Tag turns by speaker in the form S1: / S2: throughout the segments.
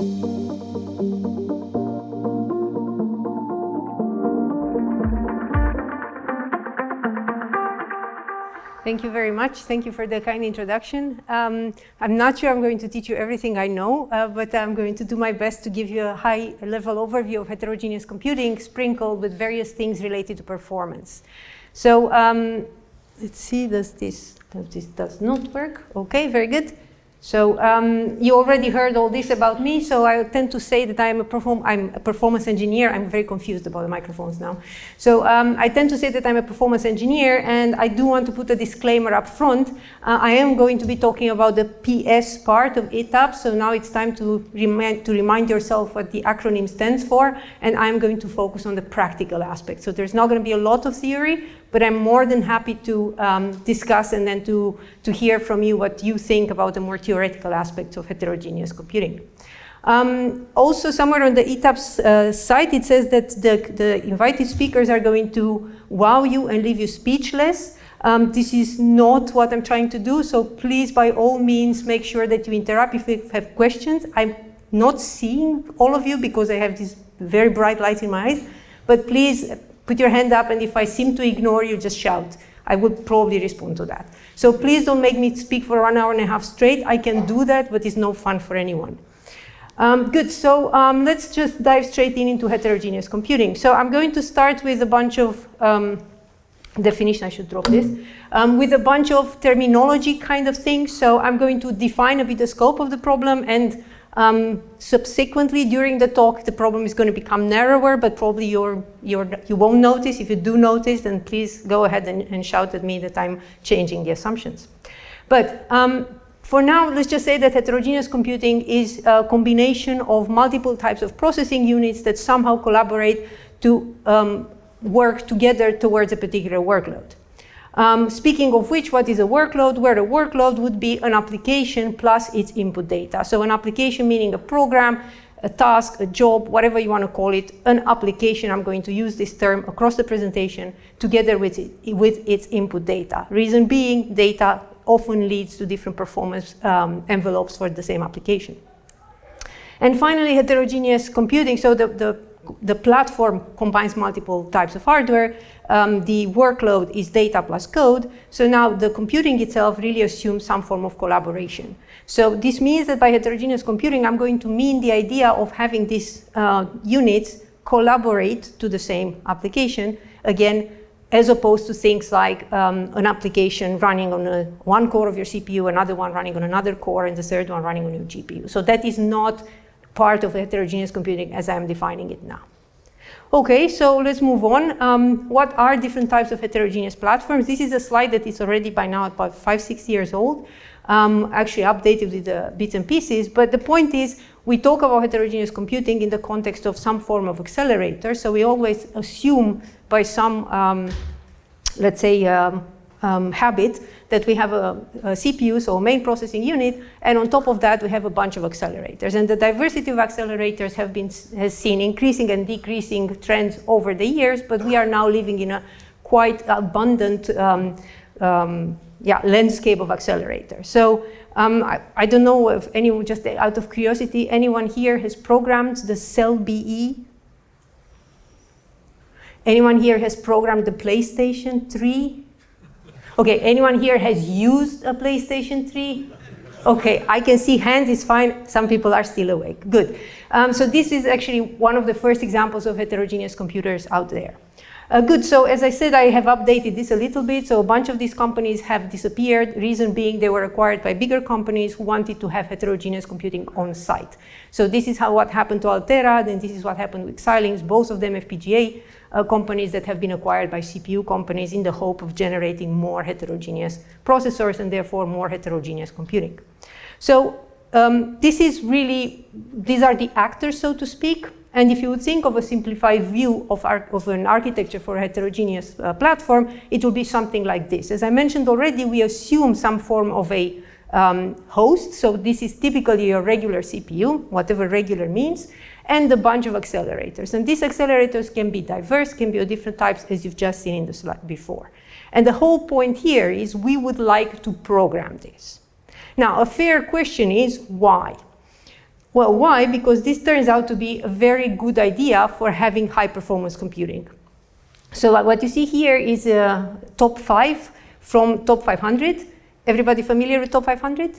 S1: Thank you very much. Thank you for the kind introduction. I'm not sure I'm going to teach you everything I know, but I'm going to do my best to give you a high-level overview of heterogeneous computing, sprinkled with various things related to performance. So let's see, this does not work. Okay, very good. So you already heard all this about me, so I tend to say that I'm a performance engineer. I'm very confused about the microphones now. So I tend to say that I'm a performance engineer, and I do want to put a disclaimer up front. I am going to be talking about the PS part of ETAPS, so now it's time to remind yourself what the acronym stands for, and I'm going to focus on the practical aspect. So there's not going to be a lot of theory, but I'm more than happy to discuss and then to hear from you what you think about the more theoretical aspects of heterogeneous computing. Also, somewhere on the ETAPS site, it says that the invited speakers are going to wow you and leave you speechless. This is not what I'm trying to do, so please, by all means, make sure that you interrupt if you have questions. I'm not seeing all of you because I have these very bright lights in my eyes, but please, put your hand up, and if I seem to ignore you, just shout. I would probably respond to that. So please don't make me speak for 1.5 hours straight. I can do that, but it's no fun for anyone. Good, so let's just dive straight into heterogeneous computing. So I'm going to start with a bunch of definition, I should drop this, with a bunch of terminology kind of things. So I'm going to define a bit the scope of the problem, and subsequently during the talk the problem is going to become narrower, but probably you won't notice. If you do notice, then please go ahead and shout at me that I'm changing the assumptions. But for now, let's just say that heterogeneous computing is a combination of multiple types of processing units that somehow collaborate to work together towards a particular workload. Speaking of which, what is a workload? Where a workload would be an application plus its input data. So an application meaning a program, a task, a job, whatever you want to call it, an application, I'm going to use this term across the presentation, together with its input data. Reason being, data often leads to different performance envelopes for the same application. And finally, heterogeneous computing, so the platform combines multiple types of hardware. The workload is data plus code. So now the computing itself really assumes some form of collaboration. So this means that by heterogeneous computing, I'm going to mean the idea of having these units collaborate to the same application, again, as opposed to things like an application running on one core of your CPU, another one running on another core, and the third one running on your GPU. So that is not part of heterogeneous computing as I'm defining it now. Okay, so let's move on. What are different types of heterogeneous platforms? This is a slide that is already by now about 5-6 years old, actually updated with the bits and pieces, but the point is we talk about heterogeneous computing in the context of some form of accelerator, so we always assume by some, let's say, habit that we have a CPU, so a main processing unit, and on top of that we have a bunch of accelerators. And the diversity of accelerators has seen increasing and decreasing trends over the years, but we are now living in a quite abundant landscape of accelerators. So I don't know if anyone, just out of curiosity, anyone here has programmed the cell BE? Anyone here has programmed the PlayStation 3? Okay, anyone here has used a PlayStation 3? Okay, I can see hands, is fine. Some people are still awake. Good. So this is actually one of the first examples of heterogeneous computers out there. Good, so as I said, I have updated this a little bit. So a bunch of these companies have disappeared. Reason being they were acquired by bigger companies who wanted to have heterogeneous computing on site. So this is what happened to Altera, then this is what happened with Xilinx, both of them FPGA companies that have been acquired by CPU companies in the hope of generating more heterogeneous processors and therefore more heterogeneous computing. So these are the actors, so to speak. And if you would think of a simplified view of an architecture for a heterogeneous platform, it will be something like this. As I mentioned already, we assume some form of a host. So this is typically a regular CPU, whatever regular means, and a bunch of accelerators. And these accelerators can be diverse, can be of different types, as you've just seen in the slide before. And the whole point here is we would like to program this. Now, a fair question is why? Well, why? Because this turns out to be a very good idea for having high-performance computing. So what you see here is a top 5 from top 500. Everybody familiar with top 500?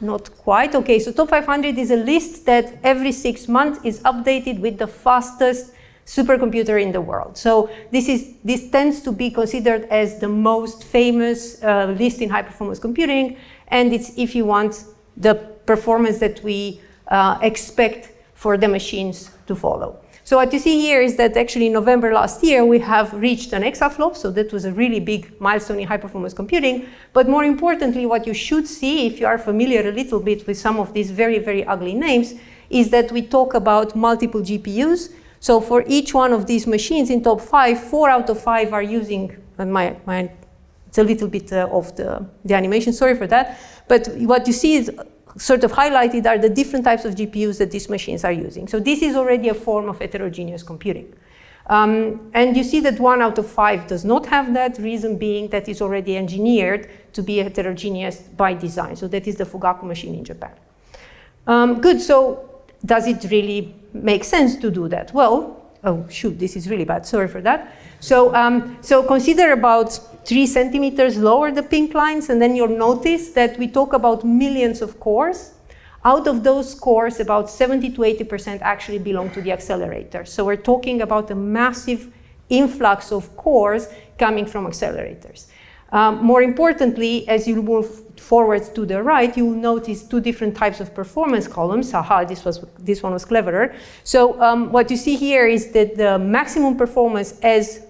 S1: Not quite. Okay, so top 500 is a list that every 6 months is updated with the fastest supercomputer in the world. So this tends to be considered as the most famous list in high-performance computing, and it's, if you want, the performance that we expect for the machines to follow. So what you see here is that actually in November last year, we have reached an exaflop, so that was a really big milestone in high-performance computing. But more importantly, what you should see, if you are familiar a little bit with some of these very, very ugly names, is that we talk about multiple GPUs. So for each one of these machines in top 5, 4 out of 5 are using, it's a little bit of the animation, sorry for that. But what you see is sort of highlighted are the different types of GPUs that these machines are using. So this is already a form of heterogeneous computing. And you see that 1 out of 5 does not have that, reason being that it's already engineered to be heterogeneous by design. So that is the Fugaku machine in Japan. Good, so does it really make sense to do that? Well, oh shoot, this is really bad, sorry for that. So, so consider about 3 centimeters lower the pink lines, and then you'll notice that we talk about millions of cores. Out of those cores, about 70 to 80% actually belong to the accelerator. So we're talking about a massive influx of cores coming from accelerators. More importantly, as you move forward to the right, you will notice 2 different types of performance columns. Haha, this one was cleverer. So what you see here is that the maximum performance as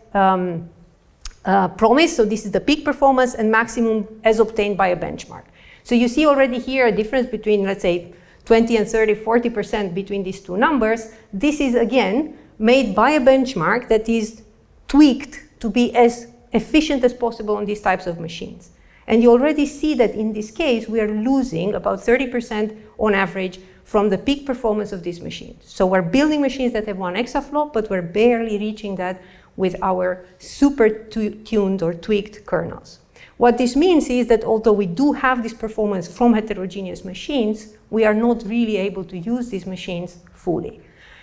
S1: promised, so this is the peak performance, and maximum as obtained by a benchmark. So you see already here a difference between, let's say, 20 and 30, 40% between these 2 numbers. This is, again, made by a benchmark that is tweaked to be as efficient as possible on these types of machines. And you already see that in this case, we are losing about 30% on average from the peak performance of these machines. So we're building machines that have 1 exaflop, but we're barely reaching that with our super tuned or tweaked kernels. What this means is that although we do have this performance from heterogeneous machines, we are not really able to use these machines fully.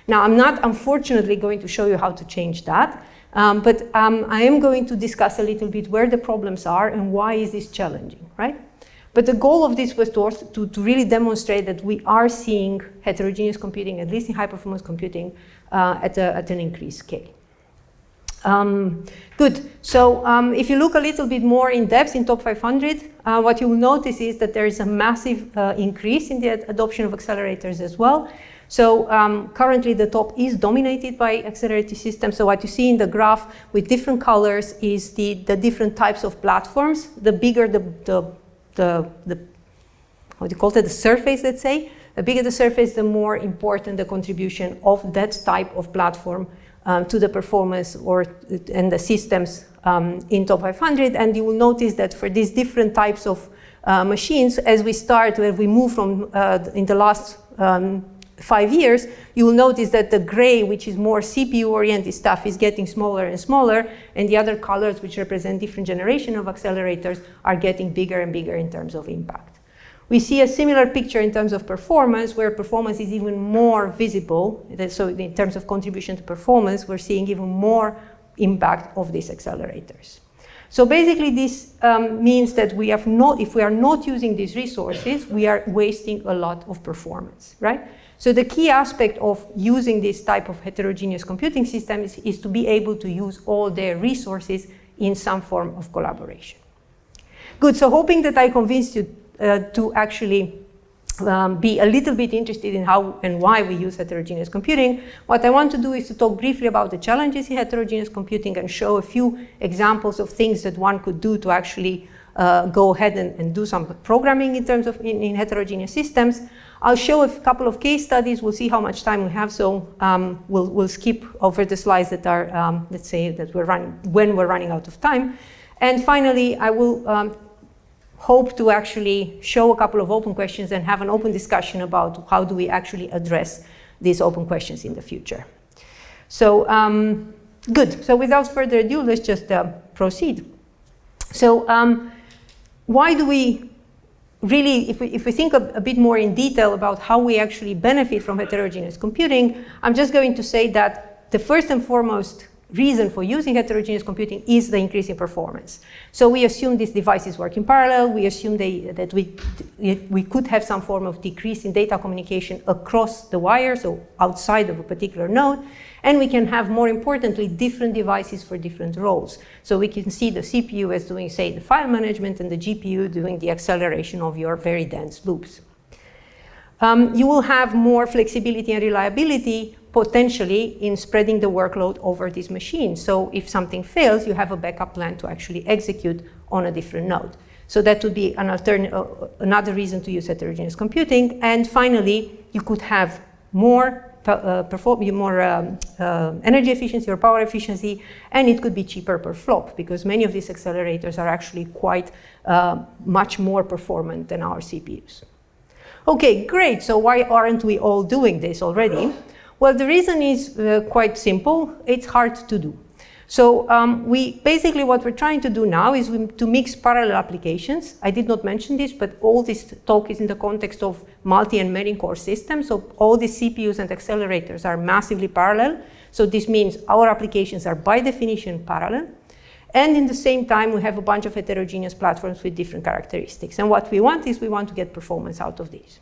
S1: Now, I'm not, unfortunately, going to show you how to change that, but I am going to discuss a little bit where the problems are and why is this challenging, right? But the goal of this was to really demonstrate that we are seeing heterogeneous computing, at least in high-performance computing, at an increased scale. Good. So if you look a little bit more in depth in top 500, what you will notice is that there is a massive increase in the adoption of accelerators as well. So currently the top is dominated by accelerated systems. So what you see in the graph with different colors is the different types of platforms. The bigger the how do you call it, the surface, let's say. The bigger the surface, the more important the contribution of that type of platform to the performance and the systems in top 500. And you will notice that for these different types of machines, as we move from in the last 5 years, you will notice that the gray, which is more CPU-oriented stuff, is getting smaller and smaller, and the other colors, which represent different generation of accelerators, are getting bigger and bigger in terms of impact. We see a similar picture in terms of performance, where performance is even more visible. So in terms of contribution to performance, we're seeing even more impact of these accelerators. So basically this means that if we are not using these resources, we are wasting a lot of performance, right? So the key aspect of using this type of heterogeneous computing system is to be able to use all their resources in some form of collaboration. Good, so hoping that I convinced you to actually be a little bit interested in how and why we use heterogeneous computing. What I want to do is to talk briefly about the challenges in heterogeneous computing and show a few examples of things that one could do to actually go ahead and do some programming in terms of in heterogeneous systems. I'll show a couple of case studies. We'll see how much time we have, so we'll skip over the slides that are, let's say, that when we're running out of time. And finally, I will hope to actually show a couple of open questions and have an open discussion about how do we actually address these open questions in the future. So, good. So without further ado, let's just proceed. So why do we really, if we think a bit more in detail about how we actually benefit from heterogeneous computing, I'm just going to say that the first and foremost reason for using heterogeneous computing is the increase in performance. So we assume these devices work in parallel. We assume that we could have some form of decrease in data communication across the wire, so outside of a particular node. And we can have, more importantly, different devices for different roles. So we can see the CPU as doing, say, the file management, and the GPU doing the acceleration of your very dense loops. You will have more flexibility and reliability potentially in spreading the workload over these machines. So if something fails, you have a backup plan to actually execute on a different node. So that would be another reason to use heterogeneous computing. And finally, you could have more energy efficiency or power efficiency, and it could be cheaper per flop, because many of these accelerators are actually quite much more performant than our CPUs. Okay, great. So why aren't we all doing this already? Well, the reason is quite simple. It's hard to do. So basically what we're trying to do now is to mix parallel applications. I did not mention this, but all this talk is in the context of multi and many core systems. So all these CPUs and accelerators are massively parallel. So this means our applications are by definition parallel. And in the same time, we have a bunch of heterogeneous platforms with different characteristics. And what we want is we want to get performance out of these.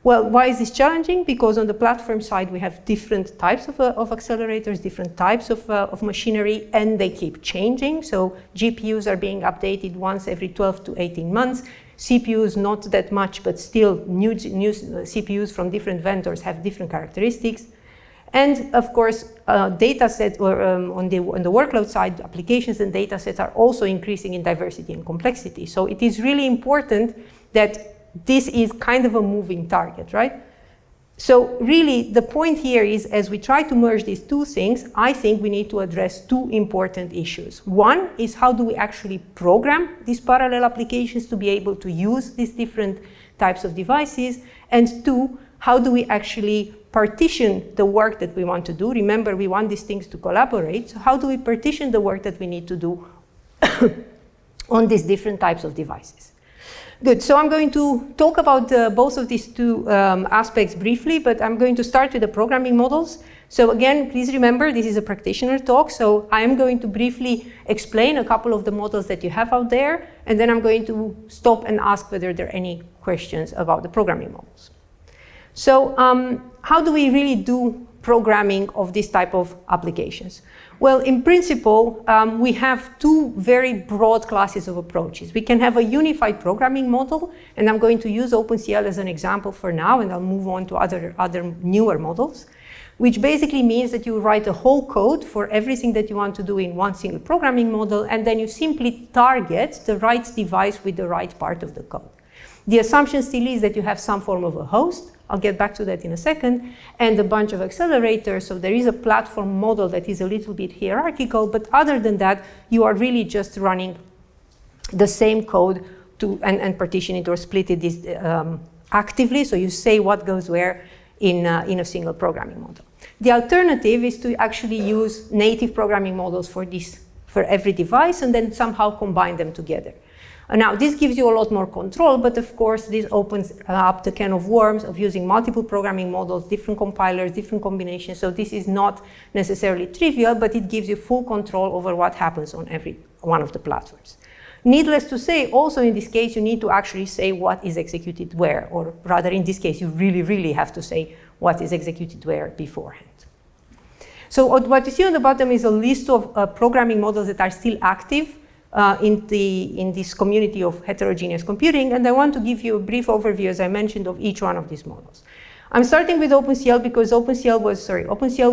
S1: Well, why is this challenging? Because on the platform side, we have different types of accelerators, different types of machinery, and they keep changing. So GPUs are being updated once every 12 to 18 months. CPUs, not that much, but still new CPUs from different vendors have different characteristics. And of course, data sets, or on the workload side, applications and data sets are also increasing in diversity and complexity. So it is really important that this is kind of a moving target, right? So really, the point here is, as we try to merge these two things, I think we need to address two important issues. One is, how do we actually program these parallel applications to be able to use these different types of devices? And two, how do we actually partition the work that we want to do? Remember, we want these things to collaborate. So how do we partition the work that we need to do on these different types of devices? Good, so I'm going to talk about both of these two aspects briefly, but I'm going to start with the programming models. So again, please remember, this is a practitioner talk, so I'm going to briefly explain a couple of the models that you have out there, and then I'm going to stop and ask whether there are any questions about the programming models. So how do we really do programming of this type of applications? Well, in principle, we have two very broad classes of approaches. We can have a unified programming model, and I'm going to use OpenCL as an example for now, and I'll move on to other newer models, which basically means that you write a whole code for everything that you want to do in one single programming model, and then you simply target the right device with the right part of the code. The assumption still is that you have some form of a host. I'll get back to that in a second, and a bunch of accelerators. So there is a platform model that is a little bit hierarchical, but other than that, you are really just running the same code and partition it or split it actively. So you say what goes where in a single programming model. The alternative is to actually use native programming models for every device and then somehow combine them together. Now, this gives you a lot more control, but of course, this opens up the can of worms of using multiple programming models, different compilers, different combinations. So this is not necessarily trivial, but it gives you full control over what happens on every one of the platforms. Needless to say, also in this case, you need to actually say what is executed where, or rather in this case, you really, really have to say what is executed where beforehand. So what you see on the bottom is a list of programming models that are still active in this community of heterogeneous computing, and I want to give you a brief overview, as I mentioned, of each one of these models. I'm starting with OpenCL because OpenCL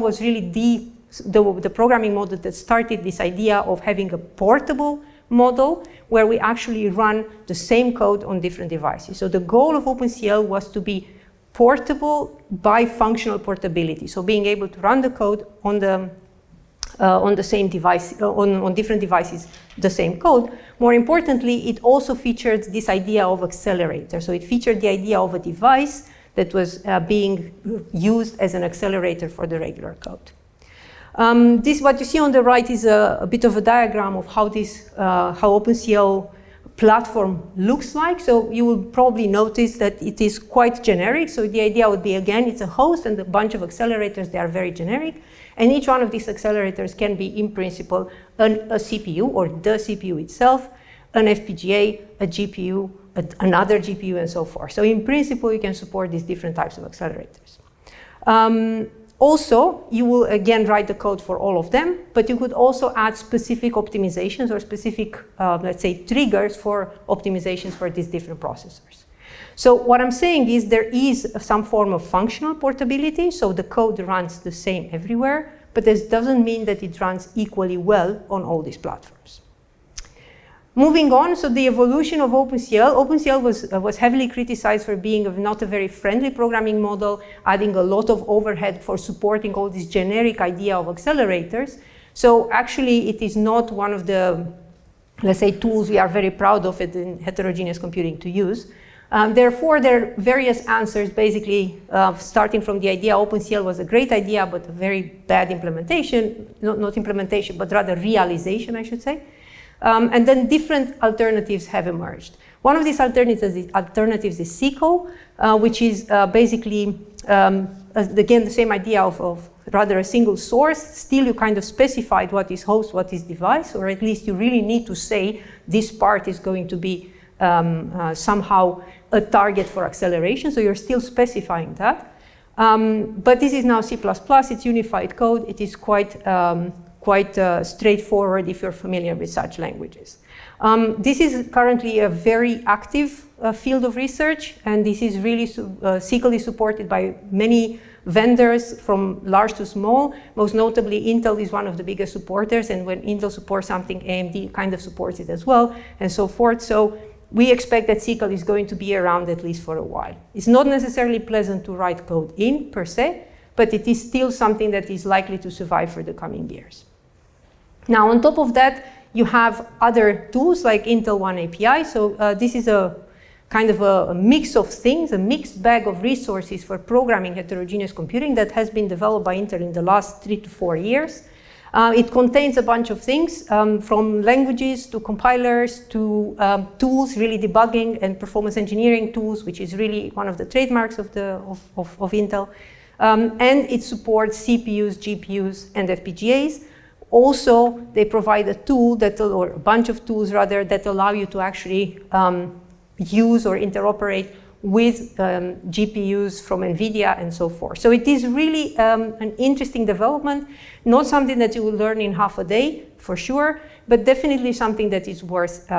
S1: was really the programming model that started this idea of having a portable model where we actually run the same code on different devices. So the goal of OpenCL was to be portable by functional portability, so being able to run the code on the same device, on different devices, the same code. More importantly, it also featured this idea of accelerator. So it featured the idea of a device that was being used as an accelerator for the regular code. What you see on the right is a bit of a diagram of how OpenCL platform looks like. So you will probably notice that it is quite generic. So the idea would be, again, it's a host and a bunch of accelerators. They are very generic. And each one of these accelerators can be, in principle, a CPU or the CPU itself, an FPGA, a GPU, another GPU, and so forth. So in principle, you can support these different types of accelerators. Also, you will again write the code for all of them, but you could also add specific optimizations or specific, let's say, triggers for optimizations for these different processors. So what I'm saying is there is some form of functional portability, so the code runs the same everywhere, but this doesn't mean that it runs equally well on all these platforms. Moving on, so the evolution of OpenCL. OpenCL was heavily criticized for being not a very friendly programming model, adding a lot of overhead for supporting all this generic idea of accelerators. So actually, it is not one of the, let's say, tools we are very proud of in heterogeneous computing to use. Therefore, there are various answers, basically, starting from the idea OpenCL was a great idea, but a very bad implementation, not implementation, but rather realization, I should say. And then different alternatives have emerged. One of these alternatives is SQL, which is basically, again, the same idea of rather a single source. Still, you kind of specified what is host, what is device, or at least you really need to say this part is going to be somehow a target for acceleration. So you're still specifying that. But this is now C++, it's unified code. It is quite straightforward if you're familiar with such languages. This is currently a very active field of research, and this is really, SQL is supported by many vendors from large to small. Most notably, Intel is one of the biggest supporters, and when Intel supports something, AMD kind of supports it as well, and so forth. So we expect that SQL is going to be around at least for a while. It's not necessarily pleasant to write code in, per se, but it is still something that is likely to survive for the coming years. Now, on top of that, you have other tools like Intel One API. So this is a kind of a mix of things, a mixed bag of resources for programming heterogeneous computing that has been developed by Intel in the last 3 to 4 years. It contains a bunch of things, from languages to compilers to tools, really debugging and performance engineering tools, which is really one of the trademarks of Intel. And it supports CPUs, GPUs, and FPGAs. Also, they provide a tool or a bunch of tools rather, that allow you to actually use or interoperate with GPUs from NVIDIA and so forth. So it is really an interesting development, not something that you will learn in half a day, for sure, but definitely something that is worth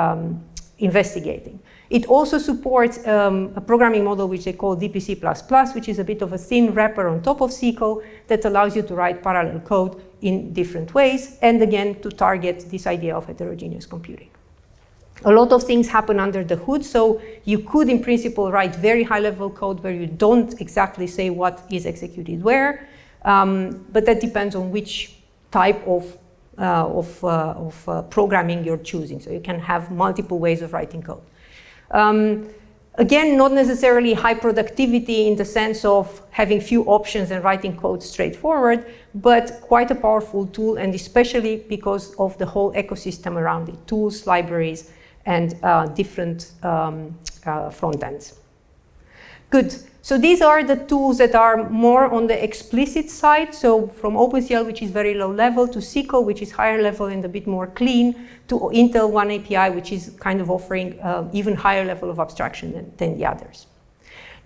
S1: investigating. It also supports a programming model which they call DPC++, which is a bit of a thin wrapper on top of SQL that allows you to write parallel code in different ways, and again, to target this idea of heterogeneous computing. A lot of things happen under the hood, so you could, in principle, write very high-level code where you don't exactly say what is executed where, but that depends on which type of programming you're choosing. So you can have multiple ways of writing code. Again, not necessarily high productivity in the sense of having few options and writing code straightforward, but quite a powerful tool, and especially because of the whole ecosystem around it, tools, libraries, and different front ends. Good. So these are the tools that are more on the explicit side. So from OpenCL, which is very low level, to SQL, which is higher level and a bit more clean, to Intel One API, which is kind of offering even higher level of abstraction than the others.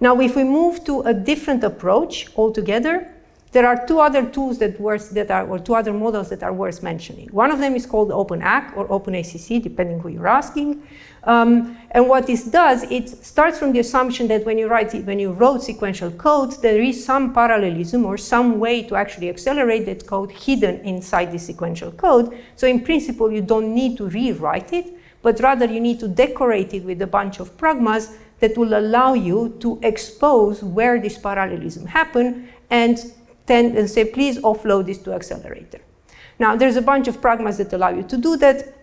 S1: Now, if we move to a different approach altogether, there are two other tools two other models that are worth mentioning. One of them is called OpenACC or OpenACC, depending who you're asking. And what this does, it starts from the assumption that when you wrote sequential code, there is some parallelism or some way to actually accelerate that code hidden inside the sequential code. So in principle, you don't need to rewrite it, but rather you need to decorate it with a bunch of pragmas that will allow you to expose where this parallelism happened and say, please offload this to accelerator. Now, there's a bunch of pragmas that allow you to do that.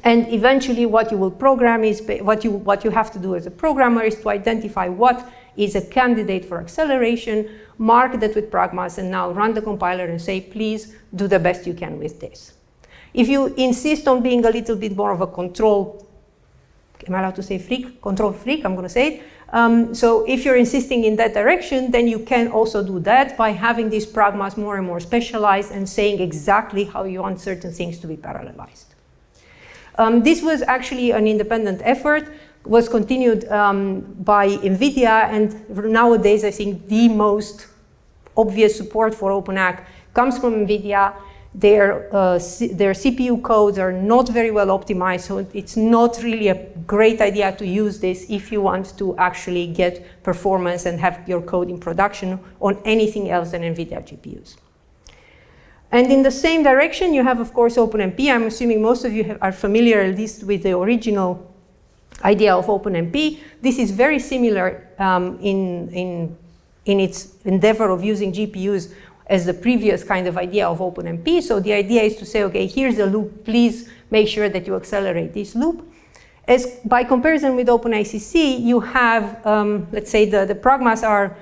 S1: And eventually, what you will program is, what you have to do as a programmer is to identify what is a candidate for acceleration, mark that with pragmas, and now run the compiler and say, please do the best you can with this. If you insist on being a little bit more of a control am I allowed to say freak? Control freak, I'm going to say it. So if you're insisting in that direction, then you can also do that by having these pragmas more and more specialized and saying exactly how you want certain things to be parallelized. This was actually an independent effort, was continued by NVIDIA, and nowadays I think the most obvious support for OpenAC comes from NVIDIA. Their CPU codes are not very well optimized, so it's not really a great idea to use this if you want to actually get performance and have your code in production on anything else than NVIDIA GPUs. And in the same direction, you have, of course, OpenMP. I'm assuming most of you are familiar, at least, with the original idea of OpenMP. This is very similar in its endeavor of using GPUs as the previous kind of idea of OpenMP. So the idea is to say, okay, here's a loop, please make sure that you accelerate this loop. As by comparison with OpenACC, you have, let's say the pragmas are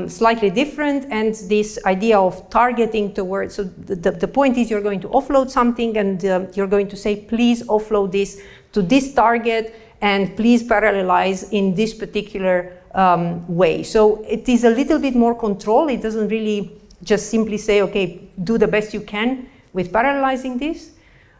S1: slightly different, and this idea of targeting towards, so the point is you're going to offload something, and you're going to say, please offload this to this target, and please parallelize in this particular way. So it is a little bit more control. It doesn't really just simply say, okay, do the best you can with parallelizing this.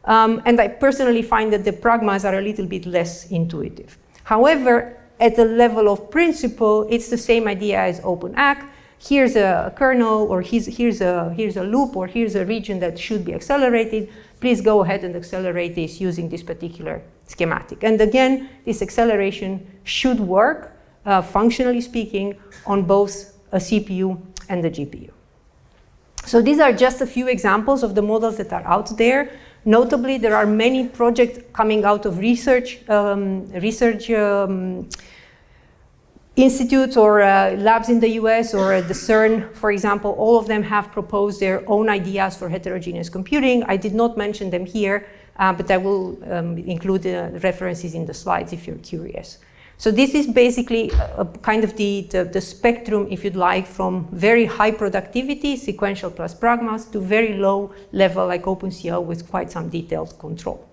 S1: And I personally find that the pragmas are a little bit less intuitive. However, at the level of principle, it's the same idea as OpenAC. Here's a kernel, or here's a loop, or here's a region that should be accelerated. Please go ahead and accelerate this using this particular schematic. And again, this acceleration should work, functionally speaking, on both a CPU and a GPU. So these are just a few examples of the models that are out there. Notably, there are many projects coming out of research institutes or labs in the US or at the CERN, for example. All of them have proposed their own ideas for heterogeneous computing. I did not mention them here, but I will include the references in the slides if you're curious. So this is basically kind of the spectrum, if you'd like, from very high productivity, sequential plus pragmas, to very low level like OpenCL with quite some detailed control.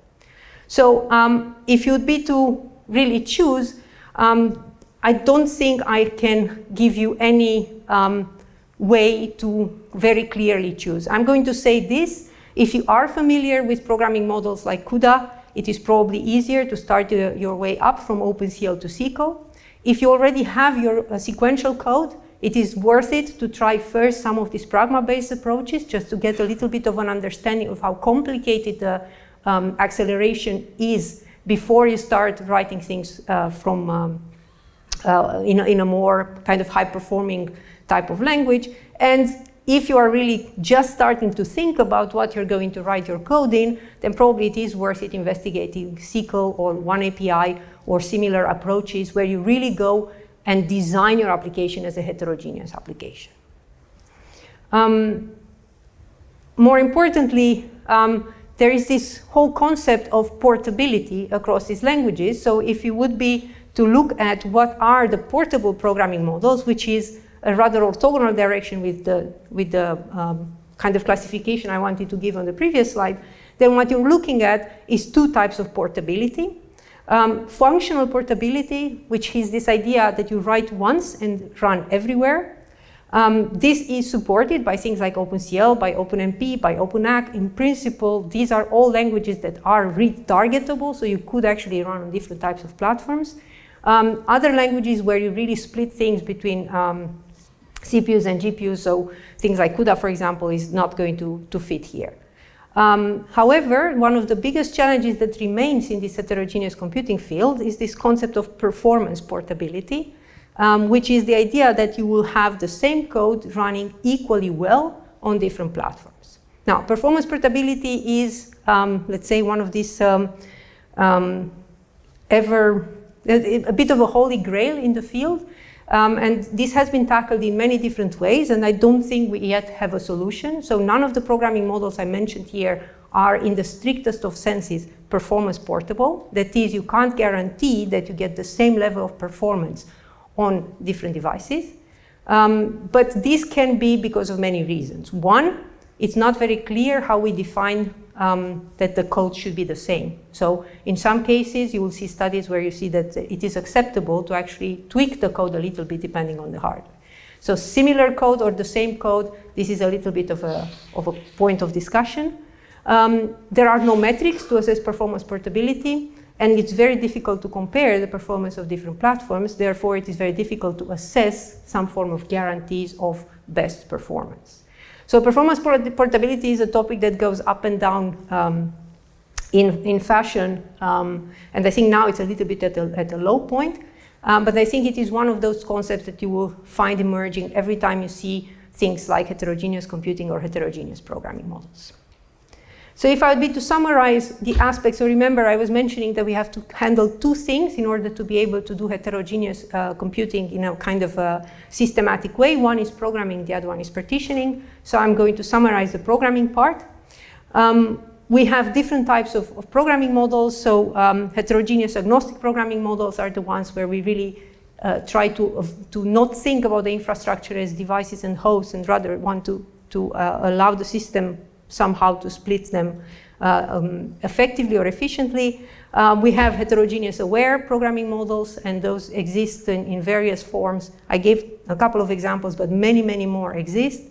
S1: So if you'd be to really choose, I don't think I can give you any way to very clearly choose. I'm going to say this: if you are familiar with programming models like CUDA, it is probably easier to start your way up from OpenCL to SQL. If you already have your sequential code, it is worth it to try first some of these pragma-based approaches, just to get a little bit of an understanding of how complicated the acceleration is before you start writing things in a more kind of high-performing type of language. And if you are really just starting to think about what you're going to write your code in, then probably it is worth it investigating SQL or OneAPI or similar approaches where you really go and design your application as a heterogeneous application. More importantly, there is this whole concept of portability across these languages. So if you would be to look at what are the portable programming models, which is a rather orthogonal direction with the kind of classification I wanted to give on the previous slide, then what you're looking at is two types of portability. Functional portability, which is this idea that you write once and run everywhere. This is supported by things like OpenCL, by OpenMP, by OpenAC. In principle, these are all languages that are retargetable, so you could actually run on different types of platforms. Other languages where you really split things between CPUs and GPUs, so things like CUDA, for example, is not going to fit here. However, one of the biggest challenges that remains in this heterogeneous computing field is this concept of performance portability, which is the idea that you will have the same code running equally well on different platforms. Now, performance portability is, let's say, one of these a bit of a holy grail in the field. And this has been tackled in many different ways, and I don't think we yet have a solution. So none of the programming models I mentioned here are, in the strictest of senses, performance portable. That is, you can't guarantee that you get the same level of performance on different devices. But this can be because of many reasons. One, it's not very clear how we define that the code should be the same. So in some cases, you will see studies where you see that it is acceptable to actually tweak the code a little bit depending on the hardware. So similar code or the same code, this is a little bit of a point of discussion. There are no metrics to assess performance portability, and it's very difficult to compare the performance of different platforms. Therefore, it is very difficult to assess some form of guarantees of best performance. So performance portability is a topic that goes up and down in fashion, and I think now it's a little bit at a low point, but I think it is one of those concepts that you will find emerging every time you see things like heterogeneous computing or heterogeneous programming models. So if I would be to summarize the aspects, so remember I was mentioning that we have to handle two things in order to be able to do heterogeneous computing in a kind of a systematic way. One is programming, the other one is partitioning. So I'm going to summarize the programming part. We have different types of programming models. So heterogeneous agnostic programming models are the ones where we really try to not think about the infrastructure as devices and hosts, and rather want to allow the system somehow to split them effectively or efficiently. We have heterogeneous aware programming models, and those exist in various forms. I gave a couple of examples, but many, many more exist.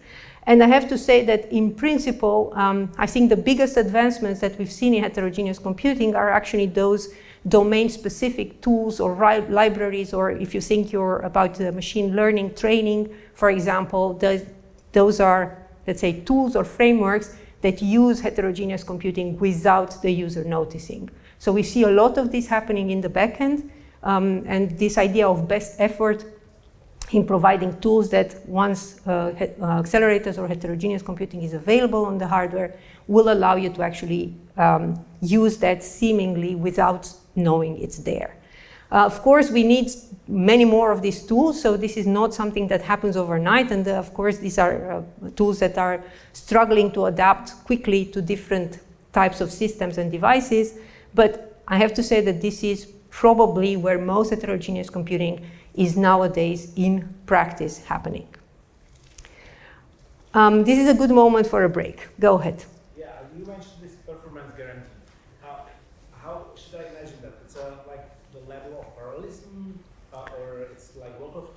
S1: And I have to say that in principle, I think the biggest advancements that we've seen in heterogeneous computing are actually those domain-specific tools or libraries, or if you think you're about machine learning training, for example, those are, let's say, tools or frameworks that use heterogeneous computing without the user noticing. So we see a lot of this happening in the backend, and this idea of best effort in providing tools that once accelerators or heterogeneous computing is available on the hardware will allow you to actually use that seemingly without knowing it's there. Of course, we need many more of these tools, so this is not something that happens overnight, and of course these are tools that are struggling to adapt quickly to different types of systems and devices, but I have to say that this is probably where most heterogeneous computing is nowadays in practice happening. This is a good moment for a break. Go ahead.
S2: Yeah, you mentioned this performance guarantee. How should I imagine that? It's like the level of parallelism, or it's like local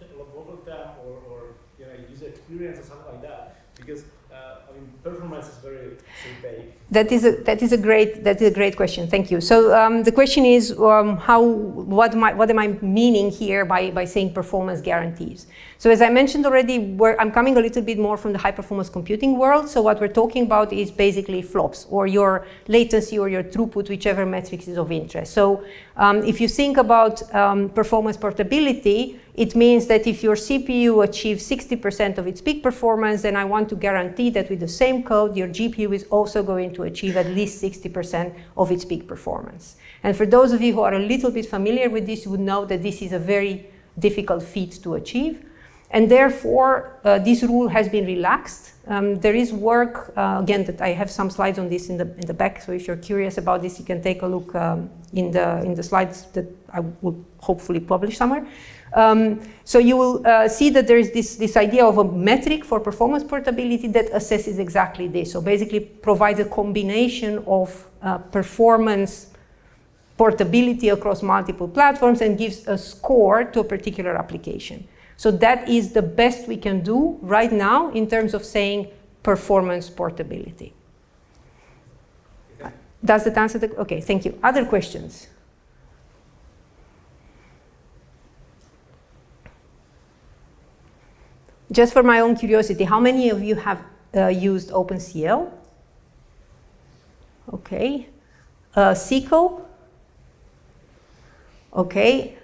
S2: term, or you know, user experience or something like that? Because I mean, performance is very vague.
S1: That is a great question. Thank you. So the question is, what am I meaning here by saying performance guarantees? So as I mentioned already, I'm coming a little bit more from the high performance computing world. So what we're talking about is basically flops, or your latency or your throughput, whichever metrics is of interest. So if you think about performance portability, it means that if your CPU achieves 60% of its peak performance, then I want to guarantee that with the same code, your GPU is also going to achieve at least 60% of its peak performance. And for those of you who are a little bit familiar with this, you would know that this is a very difficult feat to achieve. And therefore, this rule has been relaxed. There is work, again, that I have some slides on this in the back, so if you're curious about this, you can take a look in the slides that I will hopefully publish somewhere. So you will see that there is this idea of a metric for performance portability that assesses exactly this. So basically provides a combination of performance portability across multiple platforms and gives a score to a particular application. So that is the best we can do right now in terms of saying performance portability. Does that answer the, okay, thank you. Other questions? Just for my own curiosity, how many of you have used OpenCL? Okay. SQL? Okay.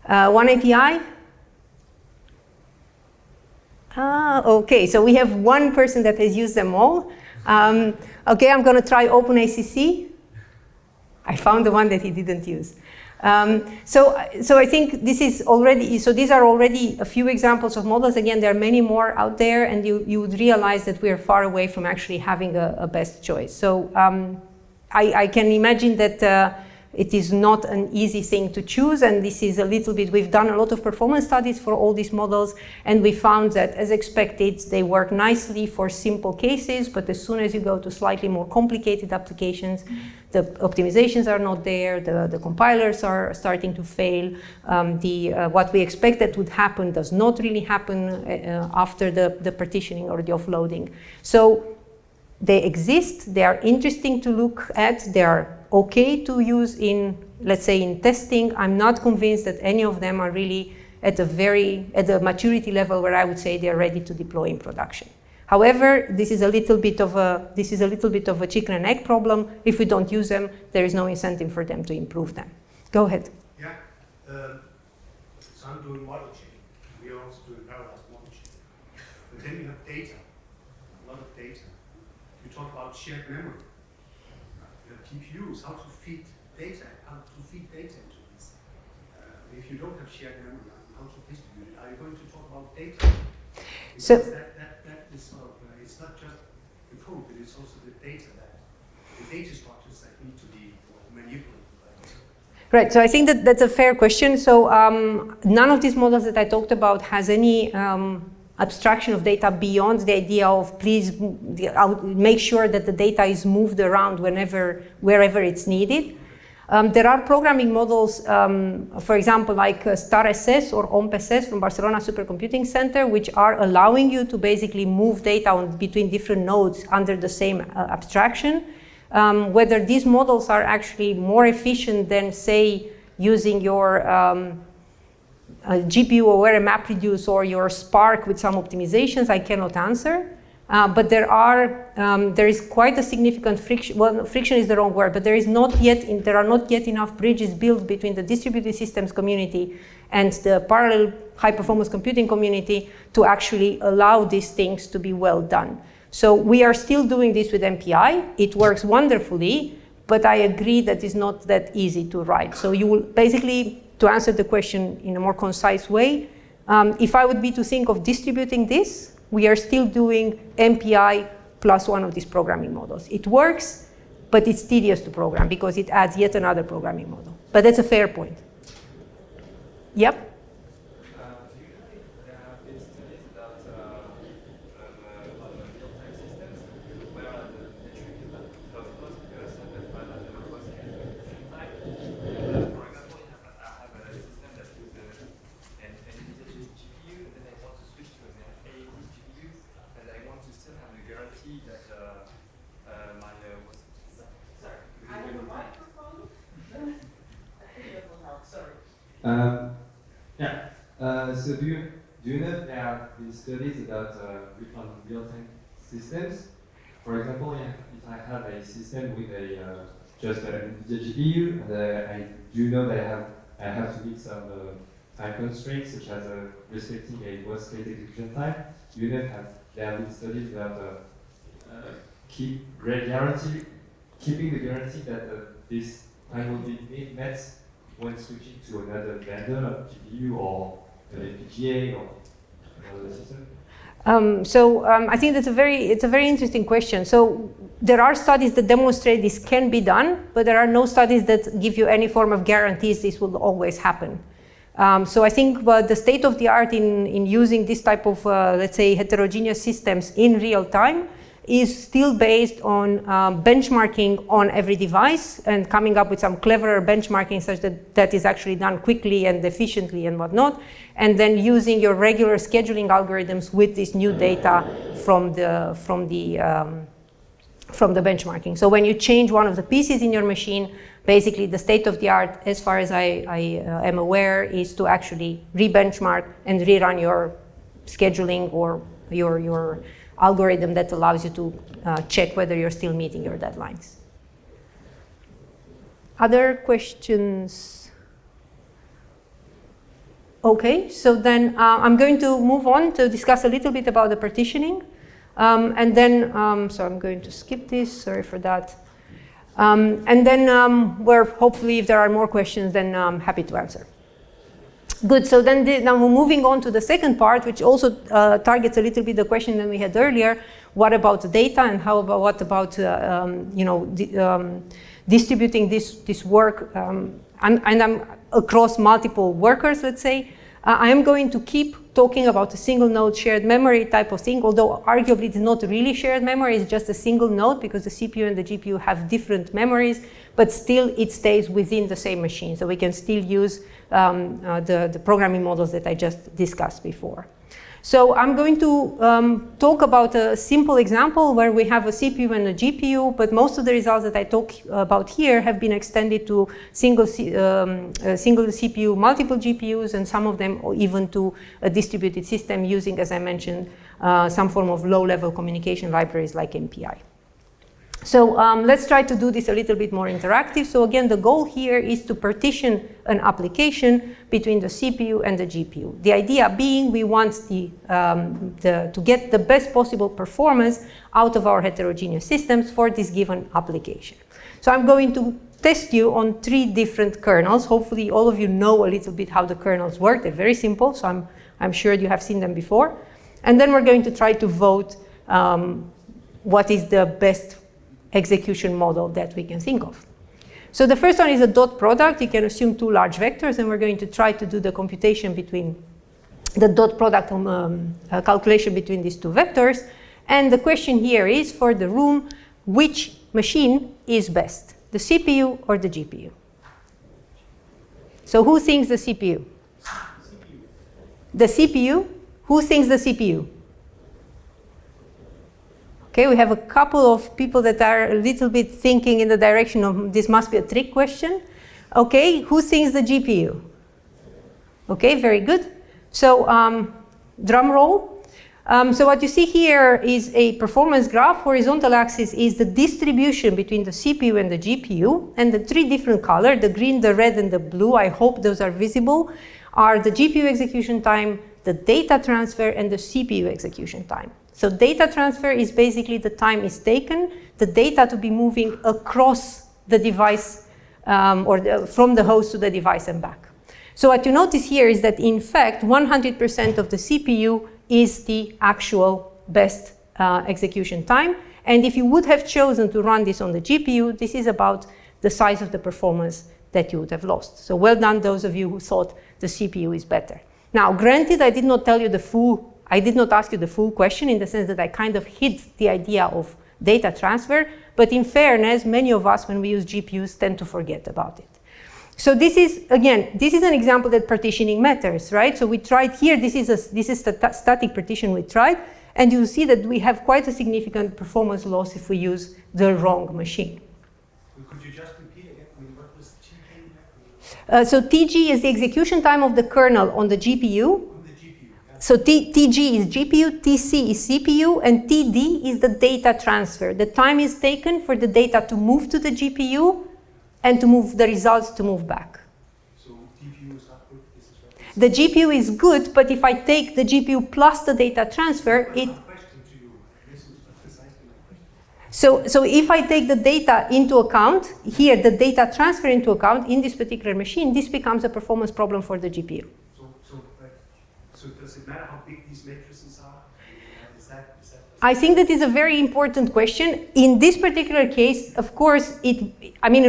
S1: OneAPI? Okay, so we have one person that has used them all. Okay, I'm going to try OpenACC. I found the one that he didn't use. So I think this is already, so these are already a few examples of models. Again, there are many more out there, and you would realize that we are far away from actually having a best choice. So I can imagine that it is not an easy thing to choose, and this is a little bit, we've done a lot of performance studies for all these models, and we found that, as expected, they work nicely for simple cases, but as soon as you go to slightly more complicated applications, the optimizations are not there, the compilers are starting to fail, what we expect that would happen does not really happen after the partitioning or the offloading. So they exist, they are interesting to look at, they are okay to use in, let's say, in testing. I'm not convinced that any of them are really at the maturity level where I would say they are ready to deploy in production. However, this is a little bit of a chicken and egg problem. If we don't use them, there is no incentive for them to improve them. Go ahead.
S3: Yeah, so I'm doing model chain. We are also doing parallelized model chain. But then you have data, a lot of data. You talk about shared memory. You have GPUs, how to feed data into this. If you don't have shared memory, how to distribute it? Are you going to talk about data? Because that is sort of, it's not just the code, but it's also the data structures that need to be manipulated.
S1: Right, so I think that's a fair question. So none of these models that I talked about has any abstraction of data beyond the idea of please make sure that the data is moved around wherever it's needed. There are programming models, for example, like StarSS or OmpSS from Barcelona Supercomputing Center, which are allowing you to basically move data between different nodes under the same abstraction. Whether these models are actually more efficient than, say, using your GPU aware MapReduce or your Spark with some optimizations, I cannot answer. But there is quite a significant friction. Well, friction is the wrong word, but there are not yet enough bridges built between the distributed systems community and the parallel high-performance computing community to actually allow these things to be well done. So we are still doing this with MPI. It works wonderfully, but I agree that it's not that easy to write. So you will basically, to answer the question in a more concise way, if I would be to think of distributing this, we are still doing MPI plus one of these programming models. It works, but it's tedious to program because it adds yet another programming model. But that's a fair point. Yep.
S4: Do you know if there have been studies about real-time systems where the trick is not close because the file at the close at the same time? For example, I have a system that uses an NVIDIA GPU, and then I want to switch to an AMD GPU, and I want to still have the guarantee that my sorry.
S5: I have a microphone. I think that will help. Sorry.
S4: So do you know if there have been studies about real-time systems? For example, if I have a system with just an NVIDIA GPU, and I do know that I have to meet some time constraints, such as respecting a worst-case execution time. Do you know if there have been studies about keeping the guarantee that this time will be met when switching to another vendor, GPU or an FPGA or another system?
S1: I think it's a very interesting question. So there are studies that demonstrate this can be done, but there are no studies that give you any form of guarantees this will always happen. So I think the state of the art in using this type of, let's say, heterogeneous systems in real time is still based on benchmarking on every device and coming up with some cleverer benchmarking such that is actually done quickly and efficiently and whatnot, and then using your regular scheduling algorithms with this new data from the benchmarking. So when you change one of the pieces in your machine, basically the state of the art, as far as I am aware, is to actually re-benchmark and rerun your scheduling or your algorithm that allows you to check whether you're still meeting your deadlines. Other questions? Okay, so then I'm going to move on to discuss a little bit about the partitioning. And then, so I'm going to skip this, sorry for that. And then hopefully if there are more questions, then I'm happy to answer. Good, so then now we're moving on to the second part, which also targets a little bit the question that we had earlier. What about the data, and what about distributing this work and I'm across multiple workers, let's say. I am going to keep talking about a single node shared memory type of thing, although arguably it's not really shared memory, it's just a single node because the CPU and the GPU have different memories, but still it stays within the same machine. So we can still use the programming models that I just discussed before. So I'm going to talk about a simple example where we have a CPU and a GPU, but most of the results that I talk about here have been extended to single CPU, multiple GPUs, and some of them even to a distributed system using, as I mentioned, some form of low-level communication libraries like MPI. So let's try to do this a little bit more interactive. So again, the goal here is to partition an application between the CPU and the GPU. The idea being we want to get the best possible performance out of our heterogeneous systems for this given application. So I'm going to test you on 3 different kernels. Hopefully all of you know a little bit how the kernels work. They're very simple, so I'm sure you have seen them before. And then we're going to try to vote what is the best execution model that we can think of. So the first one is a dot product. You can assume 2 large vectors, and we're going to try to do the computation between the dot product calculation between these 2 vectors. And the question here is, for the room, which machine is best, the CPU or the GPU? So who thinks the CPU? The CPU? Who thinks the CPU? Okay, we have a couple of people that are a little bit thinking in the direction of this must be a trick question. Okay, who thinks the GPU? Okay, very good. So drum roll. So what you see here is a performance graph. Horizontal axis is the distribution between the CPU and the GPU, and the 3 different colors, the green, the red, and the blue, I hope those are visible, are the GPU execution time, the data transfer, and the CPU execution time. So data transfer is basically the time is taken, the data to be moving across the device from the host to the device and back. So what you notice here is that in fact 100% of the CPU is the actual best execution time. And if you would have chosen to run this on the GPU, this is about the size of the performance that you would have lost. So well done those of you who thought the CPU is better. Now granted, I did not ask you the full question in the sense that I kind of hid the idea of data transfer, but in fairness, many of us, when we use GPUs, tend to forget about it. So this is an example that partitioning matters, right? So we tried here, this is the static partition we tried, and you'll see that we have quite a significant performance loss if we use the wrong machine.
S3: Could you just repeat again? I mean, what was TG?
S1: So TG is the execution time of the kernel on the GPU. So TG is GPU, TC is CPU, and TD is the data transfer. The time is taken for the data to move to the GPU and to move the results to move back.
S3: So GPU is not good? This is right.
S1: The GPU is good, but if I take the GPU plus the data transfer, it... So if I take the data into account, here the data transfer into account in this particular machine, this becomes a performance problem for the GPU.
S3: So does it matter how big these matrices are?
S1: I think that is a very important question. In this particular case, of course, in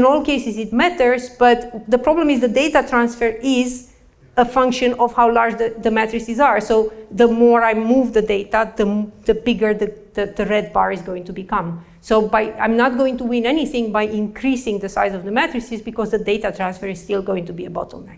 S1: all cases it matters, but the problem is the data transfer is a function of how large the matrices are. So the more I move the data, the bigger the red bar is going to become. So I'm not going to win anything by increasing the size of the matrices because the data transfer is still going to be a bottleneck.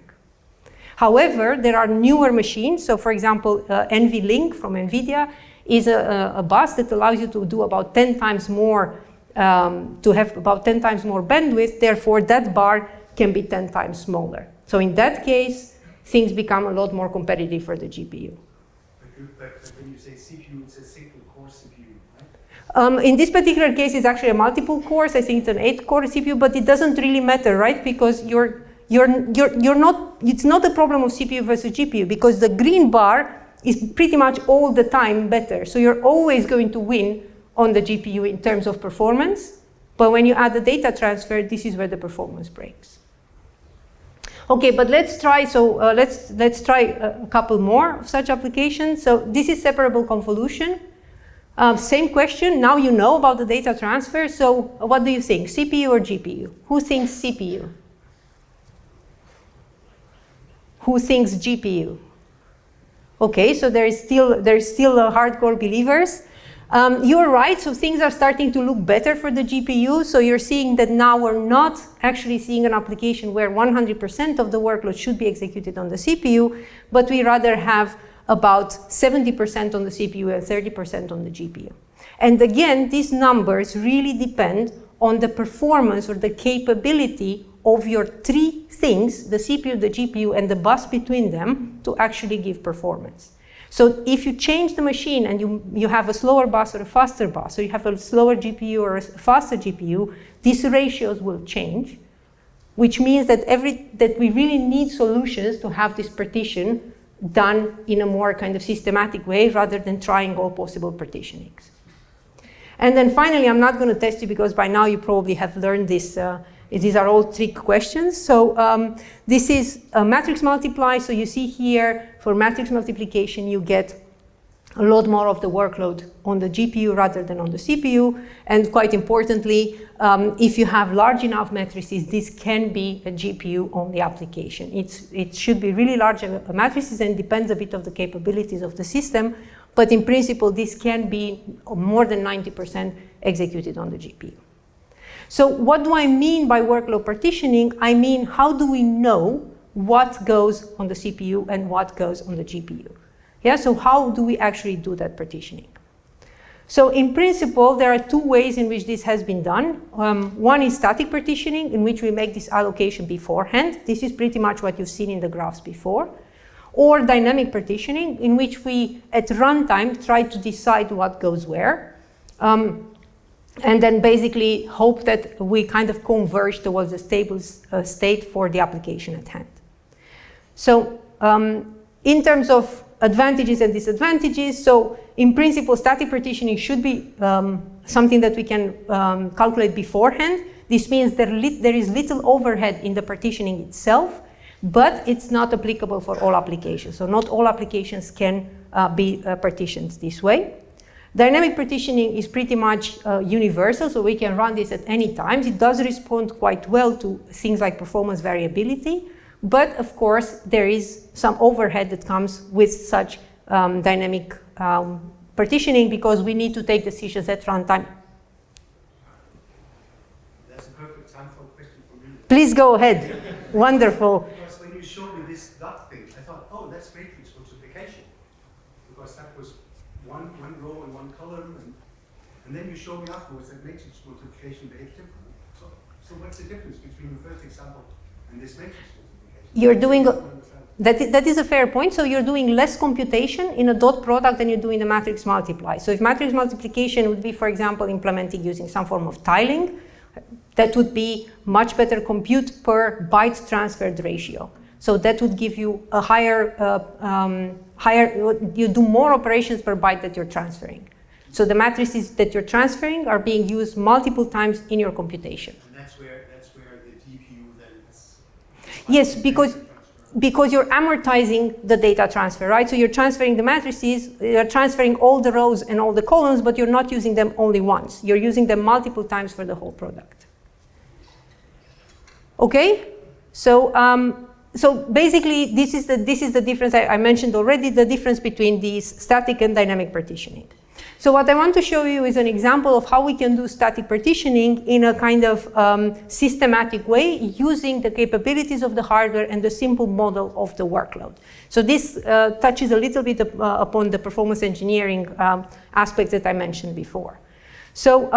S1: However, there are newer machines. So for example, NVLink from NVIDIA is a bus that allows you to do about 10 times more, to have about 10 times more bandwidth. Therefore, that bar can be 10 times smaller. So in that case, things become a lot more competitive for the GPU.
S3: But when you say CPU, it's a single core CPU, right?
S1: In this particular case, it's actually a multiple cores. I think it's an 8-core CPU, but it doesn't really matter, right? Because it's not a problem of CPU versus GPU, because the green bar is pretty much all the time better. So you're always going to win on the GPU in terms of performance. But when you add the data transfer, this is where the performance breaks. Okay, but let's try. So let's try a couple more of such applications. So this is separable convolution. Same question. Now you know about the data transfer. So what do you think, CPU or GPU? Who thinks CPU? Who thinks GPU? Okay, so there's still hardcore believers. You're right, so things are starting to look better for the GPU. So you're seeing that now we're not actually seeing an application where 100% of the workload should be executed on the CPU, but we rather have about 70% on the CPU and 30% on the GPU. And again, these numbers really depend on the performance or the capability of your three things, the CPU, the GPU, and the bus between them, to actually give performance. So if you change the machine and you have a slower bus or a faster bus, or you have a slower GPU or a faster GPU, these ratios will change, which means that we really need solutions to have this partition done in a more kind of systematic way rather than trying all possible partitionings. And then finally, I'm not going to test you because by now you probably have learned this. These are all trick questions. So this is a matrix multiply. So you see here, for matrix multiplication, you get a lot more of the workload on the GPU rather than on the CPU. And quite importantly, if you have large enough matrices, this can be a GPU-only application. It should be really large matrices and depends a bit of the capabilities of the system. But in principle, this can be more than 90% executed on the GPU. So what do I mean by workload partitioning? I mean, how do we know what goes on the CPU and what goes on the GPU? Yeah, so how do we actually do that partitioning? So in principle, there are two ways in which this has been done. One is static partitioning, in which we make this allocation beforehand. This is pretty much what you've seen in the graphs before. Or dynamic partitioning, in which we, at runtime, try to decide what goes where. And then basically hope that we kind of converge towards a stable state for the application at hand. So in terms of advantages and disadvantages, so in principle, static partitioning should be something that we can calculate beforehand. This means there is little overhead in the partitioning itself, but it's not applicable for all applications. So not all applications can be partitioned this way. Dynamic partitioning is pretty much universal, so we can run this at any time. It does respond quite well to things like performance variability, but of course there is some overhead that comes with such dynamic partitioning because we need to take decisions at runtime.
S3: That's a perfect time for a question from you.
S1: Please go ahead. Wonderful.
S3: Because when you showed me this dot thing, I thought, oh, that's matrix multiplication. Because that was one row and one column, and then you showed me afterwards that matrix multiplication behaves differently. So what's the difference between the first example and this matrix multiplication?
S1: You're doing that is a fair point. So you're doing less computation in a dot product than you do in the matrix multiply. So if matrix multiplication would be, for example, implementing using some form of tiling, that would be much better compute per byte transferred ratio. So that would give you a you do more operations per byte that you're transferring. So the matrices that you're transferring are being used multiple times in your computation.
S3: And that's where the GPU then is.
S1: Yes, because you're amortizing the data transfer, right? So you're transferring the matrices, you're transferring all the rows and all the columns, but you're not using them only once. You're using them multiple times for the whole product. Okay, so basically this is the difference I mentioned already, the difference between these static and dynamic partitioning. So what I want to show you is an example of how we can do static partitioning in a kind of systematic way using the capabilities of the hardware and the simple model of the workload. So this touches a little bit upon the performance engineering aspects that I mentioned before. So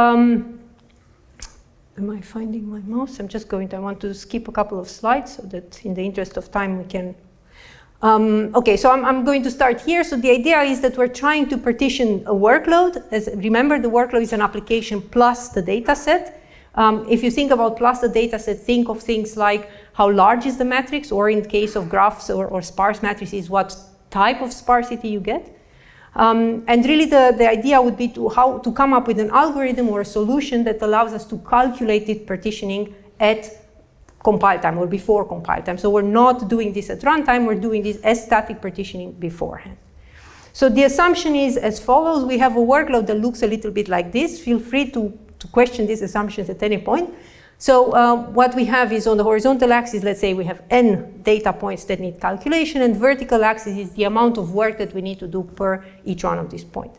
S1: am I finding my mouse? I want to skip a couple of slides so that in the interest of time we can. Okay, so I'm going to start here. So the idea is that we're trying to partition a workload. Remember, the workload is an application plus the data set. If you think about plus the data set, think of things like how large is the matrix, or in case of graphs or sparse matrices, what type of sparsity you get. And really the idea would be to come up with an algorithm or a solution that allows us to calculate it partitioning at compile time or before compile time. So we're not doing this at runtime, we're doing this as static partitioning beforehand. So the assumption is as follows. We have a workload that looks a little bit like this. Feel free to question these assumptions at any point. So what we have is on the horizontal axis, let's say we have n data points that need calculation, and vertical axis is the amount of work that we need to do per each one of these points.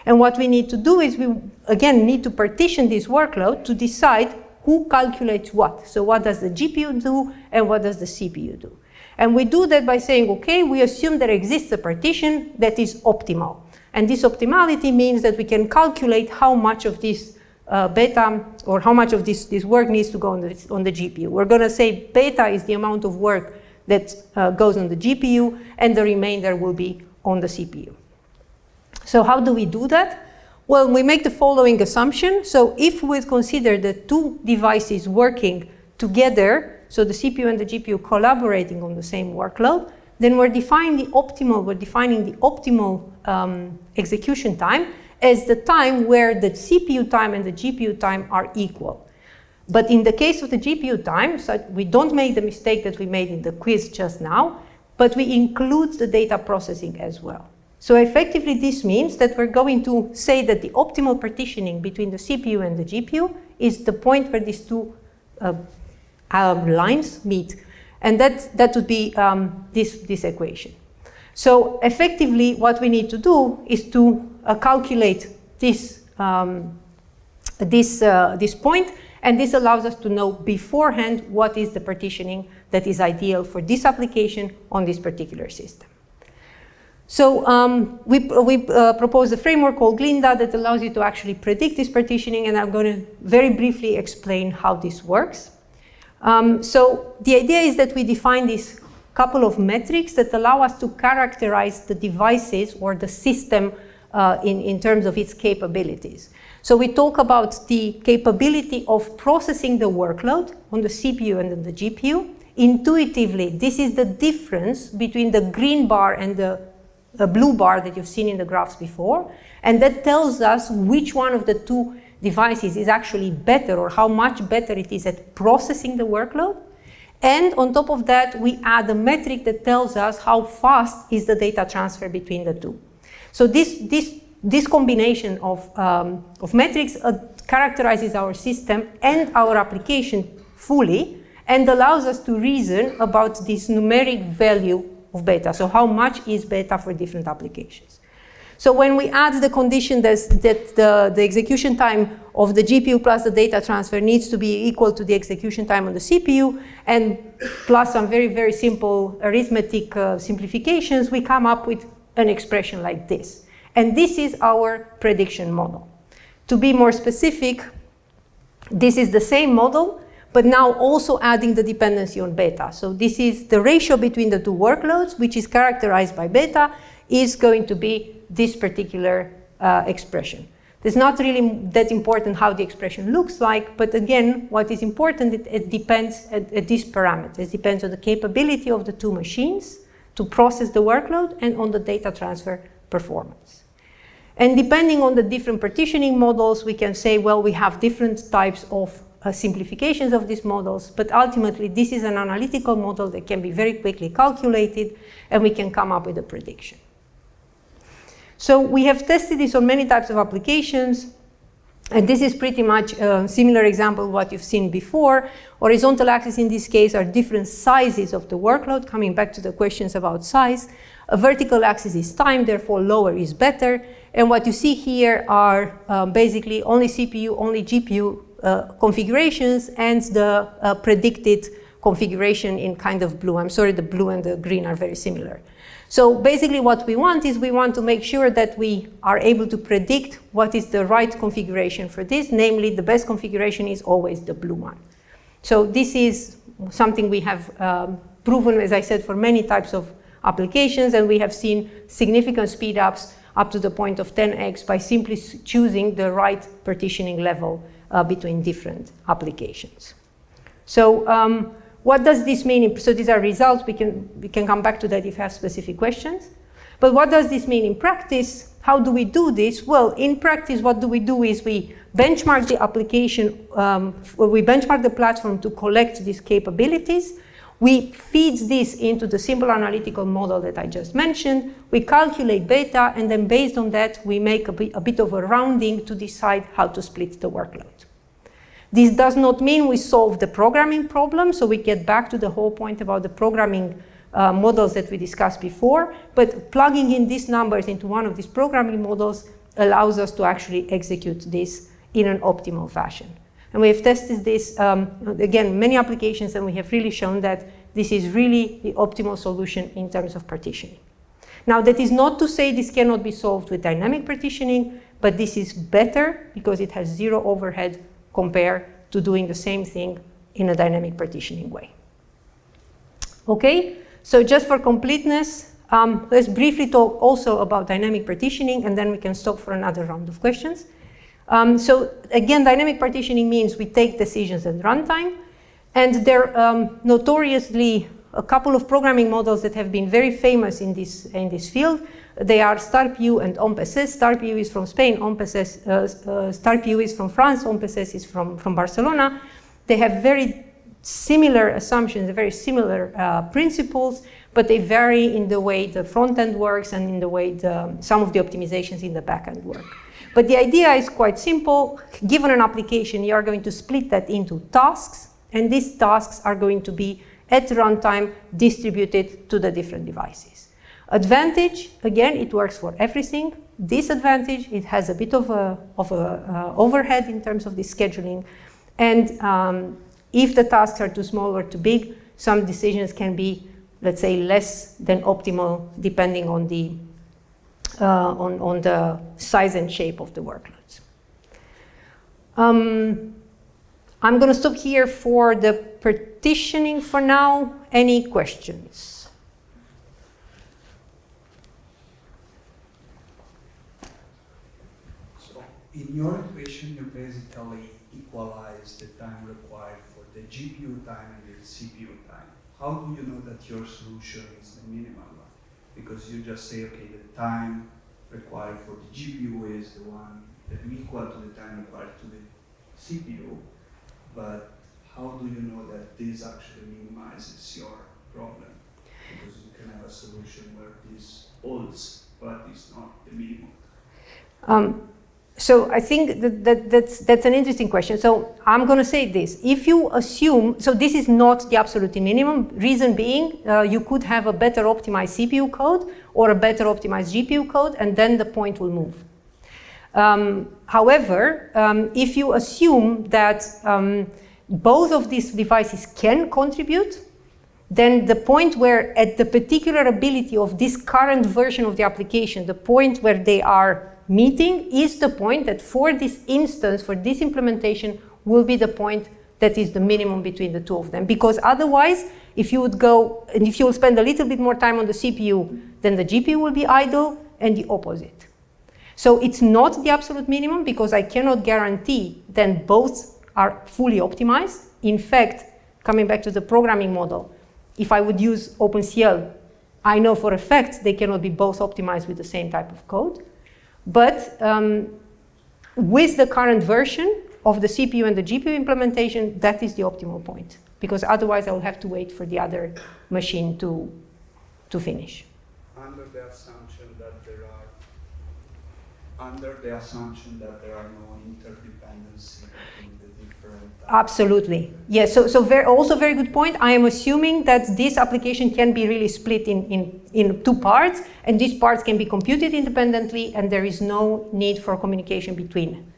S1: And what we need to do is we, again, need to partition this workload to decide who calculates what. So what does the GPU do and what does the CPU do? And we do that by saying, okay, we assume there exists a partition that is optimal. And this optimality means that we can calculate how much of this beta, or how much of this work needs to go on the GPU. We're going to say beta is the amount of work that goes on the GPU, and the remainder will be on the CPU. So how do we do that? Well, we make the following assumption. So if we consider the two devices working together, so the CPU and the GPU collaborating on the same workload, then we're defining the optimal execution time as the time where the CPU time and the GPU time are equal. But in the case of the GPU time, so we don't make the mistake that we made in the quiz just now, but we include the data processing as well. So effectively this means that we're going to say that the optimal partitioning between the CPU and the GPU is the point where these two lines meet. And that would be this equation. So effectively what we need to do is to calculate this point, and this allows us to know beforehand what is the partitioning that is ideal for this application on this particular system. So we propose a framework called Glinda that allows you to actually predict this partitioning, and I'm going to very briefly explain how this works. So the idea is that we define this couple of metrics that allow us to characterize the devices or the system in terms of its capabilities. So we talk about the capability of processing the workload on the CPU and the GPU. Intuitively, this is the difference between the green bar and the blue bar that you've seen in the graphs before. And that tells us which one of the two devices is actually better, or how much better it is at processing the workload. And on top of that, we add a metric that tells us how fast is the data transfer between the two. So this combination of metrics characterizes our system and our application fully, and allows us to reason about this numeric value of beta. So how much is beta for different applications? So when we add the condition that the execution time of the GPU plus the data transfer needs to be equal to the execution time on the CPU, and plus some very, very simple arithmetic simplifications, we come up with an expression like this. And this is our prediction model. To be more specific, this is the same model, but now also adding the dependency on beta. So this is the ratio between the two workloads, which is characterized by beta, is going to be this particular expression. It's not really that important how the expression looks like, but again, what is important, it depends at these parameters. It depends on the capability of the two machines to process the workload and on the data transfer performance. And depending on the different partitioning models, we can say, well, we have different types of simplifications of these models, but ultimately this is an analytical model that can be very quickly calculated, and we can come up with a prediction. So we have tested this on many types of applications, and this is pretty much a similar example of what you've seen before. Horizontal axis in this case are different sizes of the workload, coming back to the questions about size. A vertical axis is time, therefore lower is better. And what you see here are basically only CPU, only GPU configurations, and the predicted configuration in kind of blue. I'm sorry, the blue and the green are very similar. So basically what we want is we want to make sure that we are able to predict what is the right configuration for this, namely the best configuration is always the blue one. So this is something we have proven, as I said, for many types of applications, and we have seen significant speed ups up to the point of 10x by simply choosing the right partitioning level between different applications. So what does this mean? So these are results. We can come back to that if you have specific questions. But what does this mean in practice? how do we do this? Well, in practice, what do is we benchmark the application, we benchmark the platform to collect these capabilities. We feed this into the simple analytical model that I just mentioned. We calculate beta, and then based on that, we make a bit of a rounding to decide how to split the workload. This does not mean we solve the programming problem, so we get back to the whole point about the programming models that we discussed before, but plugging in these numbers into one of these programming models allows us to actually execute this in an optimal fashion. And we have tested this, again, many applications, and we have really shown that this is really the optimal solution in terms of partitioning. Now, that is not to say this cannot be solved with dynamic partitioning, but this is better because it has zero overhead compared to doing the same thing in a dynamic partitioning way. Okay, so just for completeness, let's briefly talk also about dynamic partitioning, and then we can stop for another round of questions. So again, dynamic partitioning means we take decisions at runtime, and there are notoriously a couple of programming models that have been very famous in this field. They are StarPU and OMPSS. StarPU is from Spain, StarPU is from France, OMPSS is from Barcelona. They have very similar assumptions, very similar principles, but they vary in the way the front end works and in the way some of the optimizations in the back end work. But the idea is quite simple. Given an application, you are going to split that into tasks, and these tasks are going to be at runtime distributed to the different devices. Advantage, again, it works for everything. Disadvantage, it has a bit of a overhead in terms of the scheduling. And if the tasks are too small or too big, some decisions can be, let's say, less than optimal depending on the size and shape of the workloads. I'm going to stop here for the partitioning for now. Any questions?
S6: So in your equation, you basically equalize the time required for the GPU time and the CPU time. How do you know that your solution is the minimal one? Because you just say, okay, the time required for the GPU is the one that is equal to the time required to the CPU, but how do you know that this actually minimizes your problem? Because you can have a solution where this holds, but it's not the minimum.
S1: So I think that's an interesting question. So I'm going to say this. If you assume, so this is not the absolute minimum, reason being you could have a better optimized CPU code or a better optimized GPU code, and then the point will move. However, if you assume that both of these devices can contribute, then the point where at the particular ability of this current version of the application, the point where they are meeting is the point that for this instance, for this implementation, will be the point that is the minimum between the two of them. Because otherwise, if you would go, and if you will spend a little bit more time on the CPU, then the GPU will be idle, and the opposite. So it's not the absolute minimum, because I cannot guarantee that both are fully optimized. In fact, coming back to the programming model, if I would use OpenCL, I know for a fact they cannot be both optimized with the same type of code. But with the current version of the CPU and the GPU implementation, that is the optimal point, because otherwise I will have to wait for the other machine to finish.
S6: Under the assumption that there are no interdependency between the different...
S1: Absolutely. Yes, so also very good point. I am assuming that this application can be really split in two parts, and these parts can be computed independently, and there is no need for communication between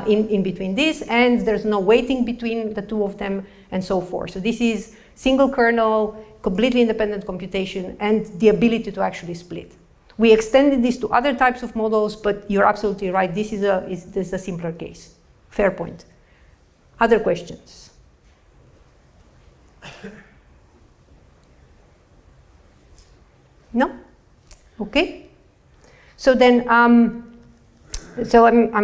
S1: in between this, and there's no waiting between the two of them, and so forth. So this is single kernel, completely independent computation, and the ability to actually split. We extended this to other types of models, but you're absolutely right. This is a simpler case. Fair point. Other questions? No? Okay. So then, I'm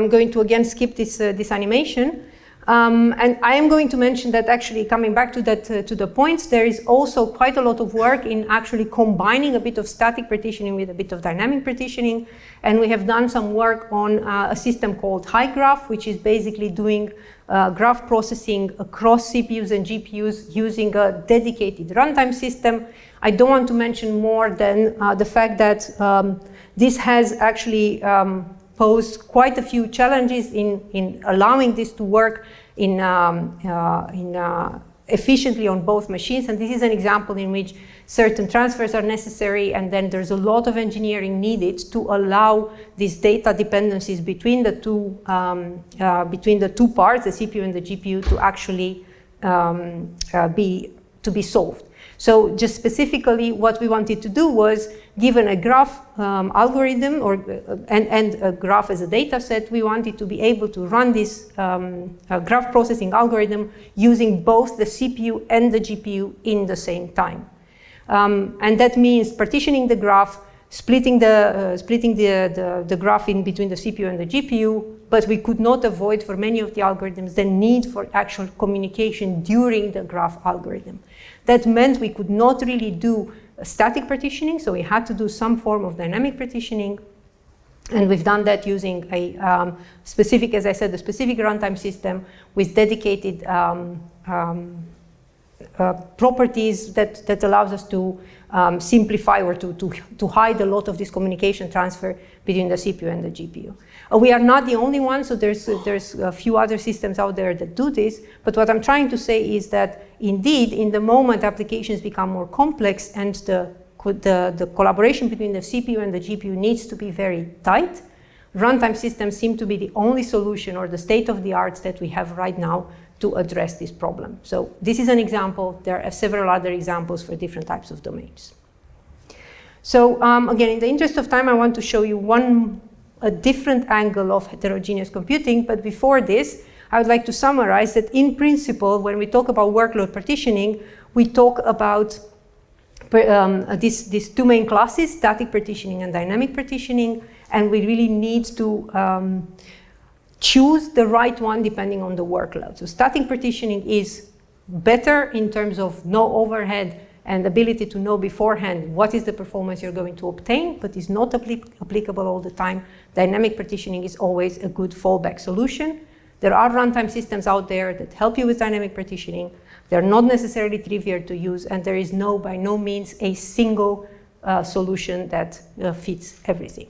S1: going to again skip this animation. And I am going to mention that actually coming back to that to the points, there is also quite a lot of work in actually combining a bit of static partitioning with a bit of dynamic partitioning. And we have done some work on a system called HiGraph, which is basically doing graph processing across CPUs and GPUs using a dedicated runtime system. I don't want to mention more than the fact that this has actually posed quite a few challenges in allowing this to work efficiently on both machines. And this is an example in which certain transfers are necessary, and then there's a lot of engineering needed to allow these data dependencies between the two parts, the CPU and the GPU, to actually be solved. So just specifically what we wanted to do was, given a graph algorithm and a graph as a data set, we wanted to be able to run this graph processing algorithm using both the CPU and the GPU in the same time. And that means partitioning the graph, splitting the graph in between the CPU and the GPU, but we could not avoid for many of the algorithms the need for actual communication during the graph algorithm. That meant we could not really do static partitioning, so we had to do some form of dynamic partitioning. And we've done that using a specific, as I said, a specific runtime system with dedicated properties that allows us to simplify or to hide a lot of this communication transfer between the CPU and the GPU. We are not the only ones, so there's a few other systems out there that do this, but what I'm trying to say is that indeed, in the moment applications become more complex and the collaboration between the CPU and the GPU needs to be very tight, runtime systems seem to be the only solution or the state of the art that we have right now to address this problem. So this is an example. There are several other examples for different types of domains. So again, in the interest of time, I want to show you a different angle of heterogeneous computing. But before this, I would like to summarize that in principle, when we talk about workload partitioning, we talk about these two main classes, static partitioning and dynamic partitioning, and we really need to choose the right one depending on the workload. So static partitioning is better in terms of no overhead and ability to know beforehand what is the performance you're going to obtain, but is not applicable all the time. Dynamic partitioning is always a good fallback solution. There are runtime systems out there that help you with dynamic partitioning. They're not necessarily trivial to use, and there is by no means a single solution that fits everything.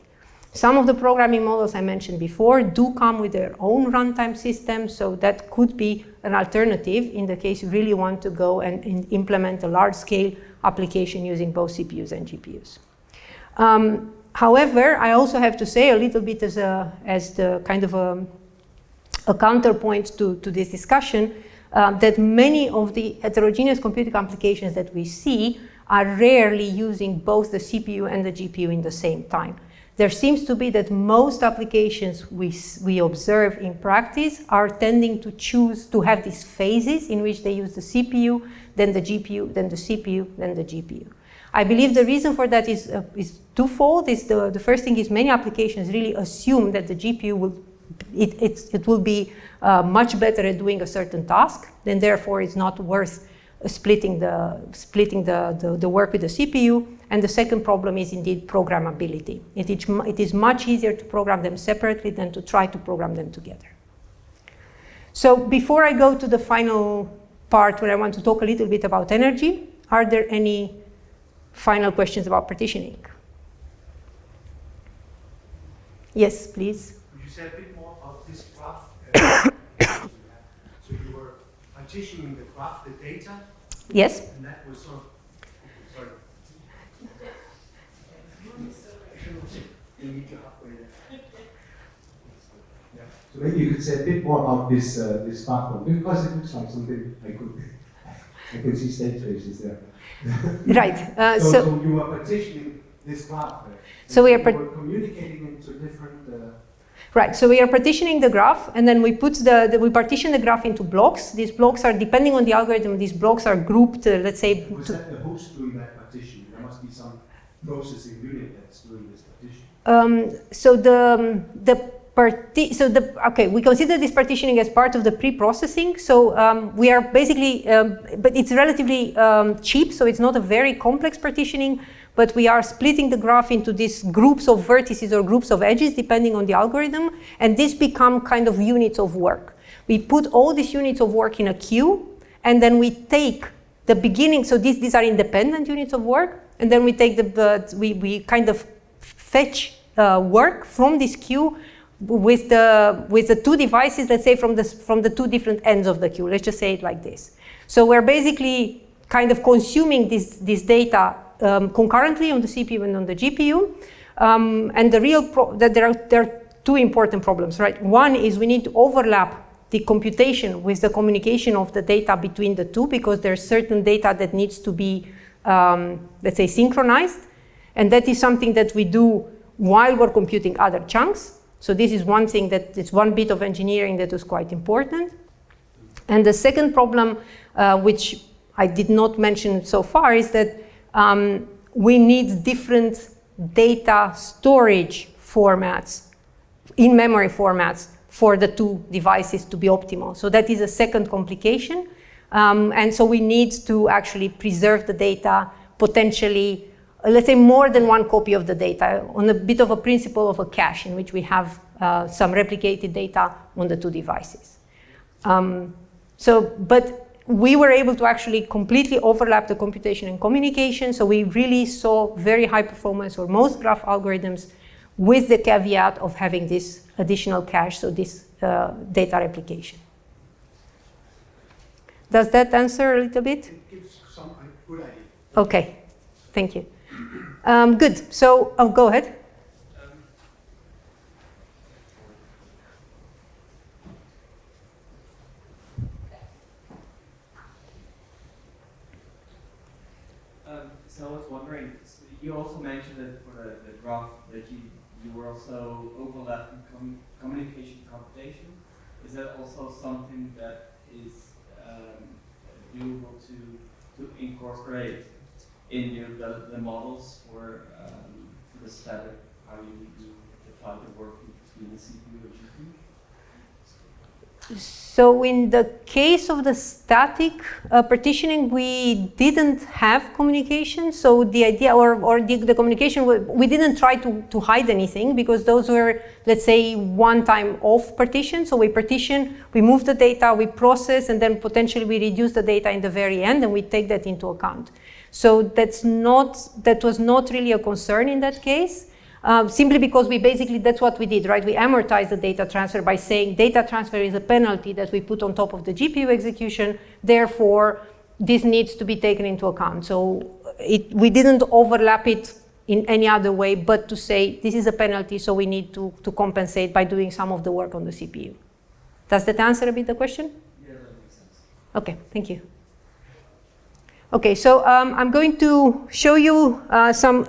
S1: Some of the programming models I mentioned before do come with their own runtime system, so that could be an alternative in the case you really want to go and implement a large-scale application using both CPUs and GPUs. However, I also have to say a little bit as the kind of a counterpoint to this discussion, that many of the heterogeneous computing applications that we see are rarely using both the CPU and the GPU in the same time. There seems to be that most applications we observe in practice are tending to choose to have these phases in which they use the CPU, then the GPU, then the CPU, then the GPU. I believe the reason for that is twofold. The first thing is many applications really assume that the GPU will be much better at doing a certain task, then therefore it's not worth splitting the work with the CPU. And the second problem is indeed programmability. It is much easier to program them separately than to try to program them together. So before I go to the final part where I want to talk a little bit about energy, are there any final questions about partitioning? Yes, please.
S3: Could you say a bit more about this graph? So you were partitioning the graph, the data?
S1: Yes.
S3: And that was sort of, sorry.
S7: Yeah. So maybe you could say a bit more about this platform, because it looks like something I could see state traces there.
S1: Right.
S7: So you are partitioning this graph.
S1: So we are
S7: communicating into different.
S1: Right, so we are partitioning the graph, and then we partition the graph into blocks. These blocks are, depending on the algorithm, these blocks are grouped, let's say.
S7: Was that the host doing that partition? There must be some processing unit that's doing this partition.
S1: So the we consider this partitioning as part of the pre-processing. So we are basically, but it's relatively cheap, so it's not a very complex partitioning, but we are splitting the graph into these groups of vertices or groups of edges, depending on the algorithm, and this become kind of units of work. We put all these units of work in a queue, and then we take the beginning, so these are independent units of work, and then we take we kind of fetch work from this queue with the two devices, let's say from the two different ends of the queue. Let's just say it like this. So we're basically kind of consuming this data concurrently on the CPU and on the GPU. And there are two important problems, right? One is we need to overlap the computation with the communication of the data between the two, because there's certain data that needs to be, let's say, synchronized. And that is something that we do while we're computing other chunks. So this is one thing that it's one bit of engineering that is quite important. And the second problem, which I did not mention so far, is that we need different data storage formats, in-memory formats, for the two devices to be optimal. So that is a second complication. And so we need to actually preserve the data, potentially, let's say, more than one copy of the data, on a bit of a principle of a cache, in which we have some replicated data on the two devices. But we were able to actually completely overlap the computation and communication, so we really saw very high performance for most graph algorithms, with the caveat of having this additional cache, so this data replication. Does that answer a little bit?
S3: It gives some good idea.
S1: Okay, thank you. Good, so, go ahead.
S4: So I was wondering, you also mentioned that for the graph that you were also overlapping communication computation. Is that also something that is doable to incorporate in the models for the static, how you apply the work between the CPU and GPU?
S1: So in the case of the static partitioning, we didn't have communication. So the idea, or the communication, we didn't try to hide anything, because those were, let's say, one-time off partition. So we partition, we move the data, we process, and then potentially we reduce the data in the very end, and we take that into account. So that was not really a concern in that case. Simply because that's what we did, right? We amortize the data transfer by saying data transfer is a penalty that we put on top of the GPU execution, therefore this needs to be taken into account. So we didn't overlap it in any other way but to say this is a penalty, so we need to compensate by doing some of the work on the CPU. Does that answer a bit the question?
S4: Yeah, that makes sense.
S1: Okay, thank you. Okay, so I'm going to show you some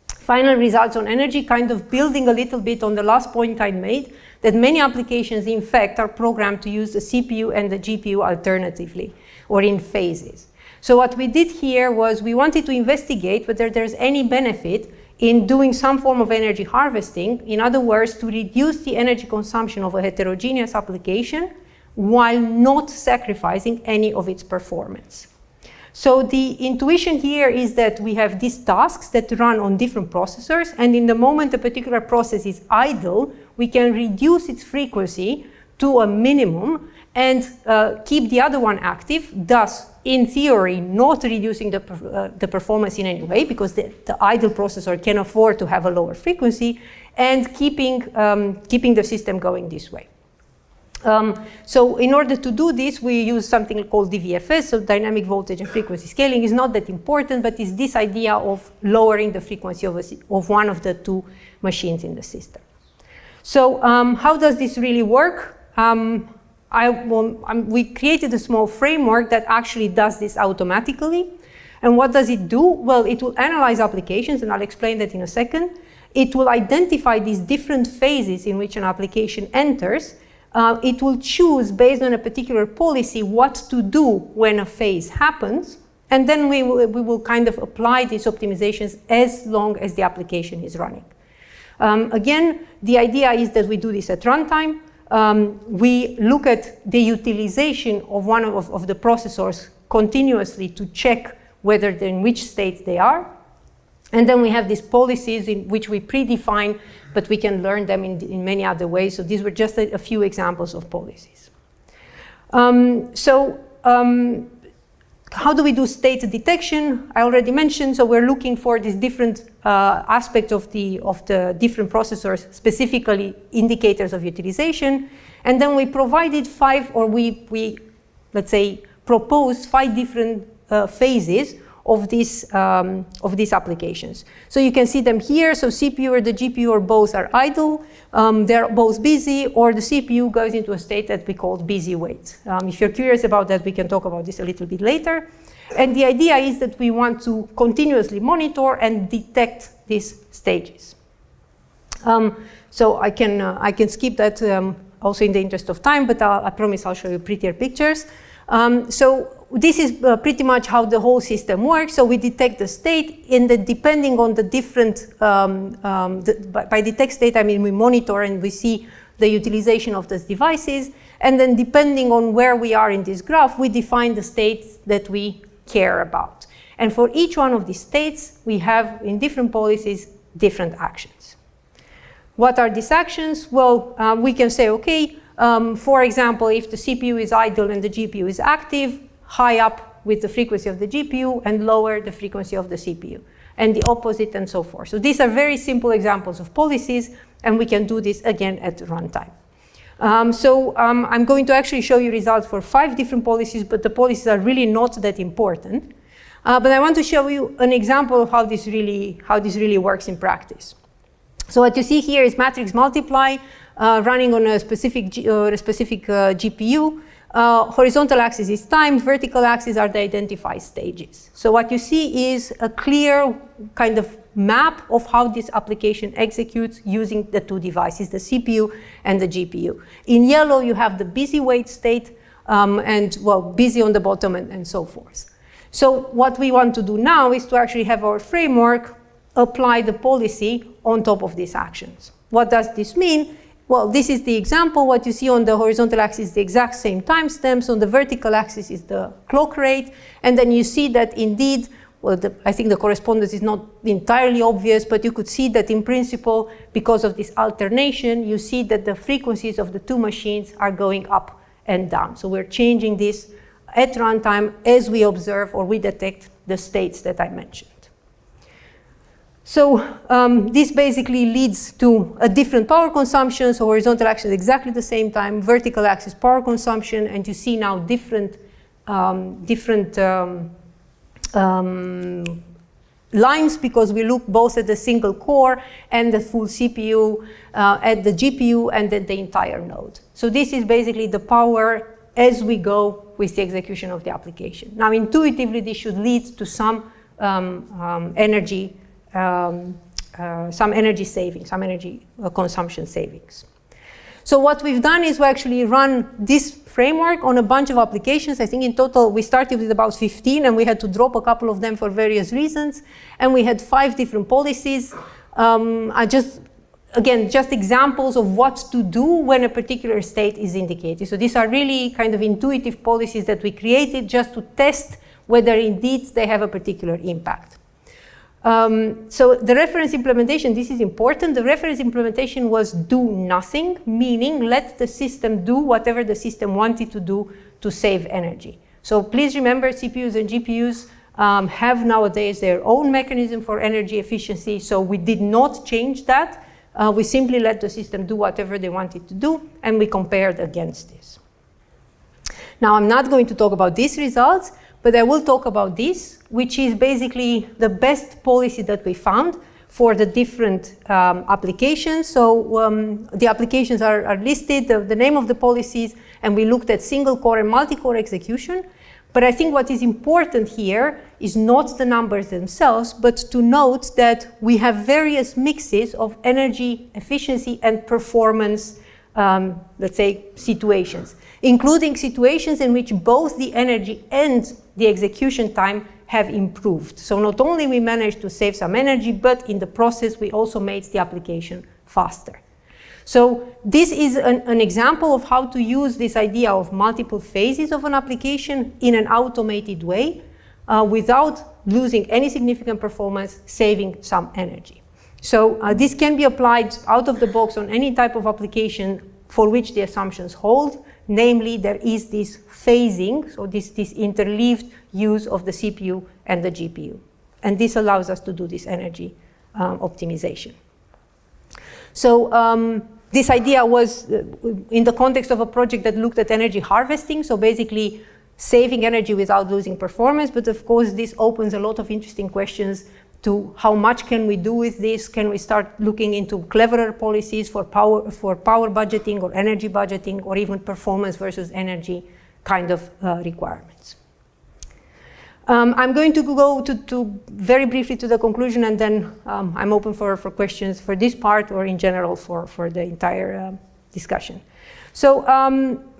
S1: final results on energy, kind of building a little bit on the last point I made, that many applications, in fact, are programmed to use the CPU and the GPU alternatively, or in phases. So what we did here was we wanted to investigate whether there's any benefit in doing some form of energy harvesting, in other words, to reduce the energy consumption of a heterogeneous application while not sacrificing any of its performance. So the intuition here is that we have these tasks that run on different processors, and in the moment a particular process is idle, we can reduce its frequency to a minimum and keep the other one active, thus, in theory, not reducing the performance in any way, because the idle processor can afford to have a lower frequency, and keeping the system going this way. So in order to do this, we use something called DVFS, so dynamic voltage and frequency scaling. Is not that important, but it's this idea of lowering the frequency of one of the two machines in the system. So how does this really work? We created a small framework that actually does this automatically. And what does it do? Well, it will analyze applications, and I'll explain that in a second. It will identify these different phases in which an application enters. It will choose, based on a particular policy, what to do when a phase happens, and then we will kind of apply these optimizations as long as the application is running. Again, the idea is that we do this at runtime. We look at the utilization of one of the processors continuously to check whether they're in which state they are. And then we have these policies in which we predefine, but we can learn them in many other ways. So these were just a few examples of policies. How do we do state detection? I already mentioned, so we're looking for these different aspects of the different processors, specifically indicators of utilization. And then we provided we let's say, proposed 5 different phases of these applications. So you can see them here. So CPU or the GPU or both are idle. They're both busy, or the CPU goes into a state that we call busy wait. If you're curious about that, we can talk about this a little bit later. And the idea is that we want to continuously monitor and detect these stages. So I can skip that also in the interest of time, but I promise I'll show you prettier pictures. So this is pretty much how the whole system works. So we detect the state, and then depending on the different, by detect state, I mean we monitor and we see the utilization of these devices. And then depending on where we are in this graph, we define the states that we care about. And for each one of these states, we have in different policies, different actions. What are these actions? Well, we can say, okay, for example, if the CPU is idle and the GPU is active, high up with the frequency of the GPU and lower the frequency of the CPU, and the opposite and so forth. So these are very simple examples of policies, and we can do this again at runtime. I'm going to actually show you results for 5 different policies, but the policies are really not that important. But I want to show you an example of how this really works in practice. So what you see here is matrix multiply running on a specific GPU. Horizontal axis is time, vertical axis are the identified stages. So what you see is a clear kind of map of how this application executes using the 2 devices, the CPU and the GPU. In yellow, you have the busy wait state, and well, busy on the bottom and so forth. So what we want to do now is to actually have our framework apply the policy on top of these actions. What does this mean? Well, this is the example. What you see on the horizontal axis is the exact same timestamps. On the vertical axis is the clock rate. And then you see that indeed, well, I think the correspondence is not entirely obvious, but you could see that in principle, because of this alternation, you see that the frequencies of the 2 machines are going up and down. So we're changing this at runtime as we observe or we detect the states that I mentioned. So this basically leads to a different power consumption. So horizontal axis exactly the same time, vertical axis power consumption, and you see now different lines because we look both at the single core and the full CPU, at the GPU and at the entire node. So this is basically the power as we go with the execution of the application. Now intuitively this should lead to some energy savings, some energy consumption savings. So what we've done is we actually run this framework on a bunch of applications. I think in total we started with about 15 and we had to drop a couple of them for various reasons. And we had 5 different policies. Just examples of what to do when a particular state is indicated. So these are really kind of intuitive policies that we created just to test whether indeed they have a particular impact. So the reference implementation, this is important. The reference implementation was do nothing, meaning let the system do whatever the system wanted to do to save energy. So please remember CPUs and GPUs have nowadays their own mechanism for energy efficiency. So we did not change that. We simply let the system do whatever they wanted to do, and we compared against this. Now I'm not going to talk about these results, but I will talk about this, which is basically the best policy that we found for the different applications. So the applications are listed, the name of the policies, and we looked at single core and multi-core execution. But I think what is important here is not the numbers themselves, but to note that we have various mixes of energy efficiency and performance let's say, situations, including situations in which both the energy and the execution time have improved. So not only we managed to save some energy, but in the process we also made the application faster. So this is an example of how to use this idea of multiple phases of an application in an automated way without losing any significant performance, saving some energy. So this can be applied out of the box on any type of application for which the assumptions hold. Namely, there is this phasing, so this interleaved use of the CPU and the GPU. And this allows us to do this energy optimization. So this idea was in the context of a project that looked at energy harvesting, so basically saving energy without losing performance. But of course, this opens a lot of interesting questions to how much can we do with this? Can we start looking into cleverer policies for power budgeting or energy budgeting, or even performance versus energy kind of requirements? I'm going to go to very briefly to the conclusion, and then I'm open for questions for this part or in general for the entire discussion. So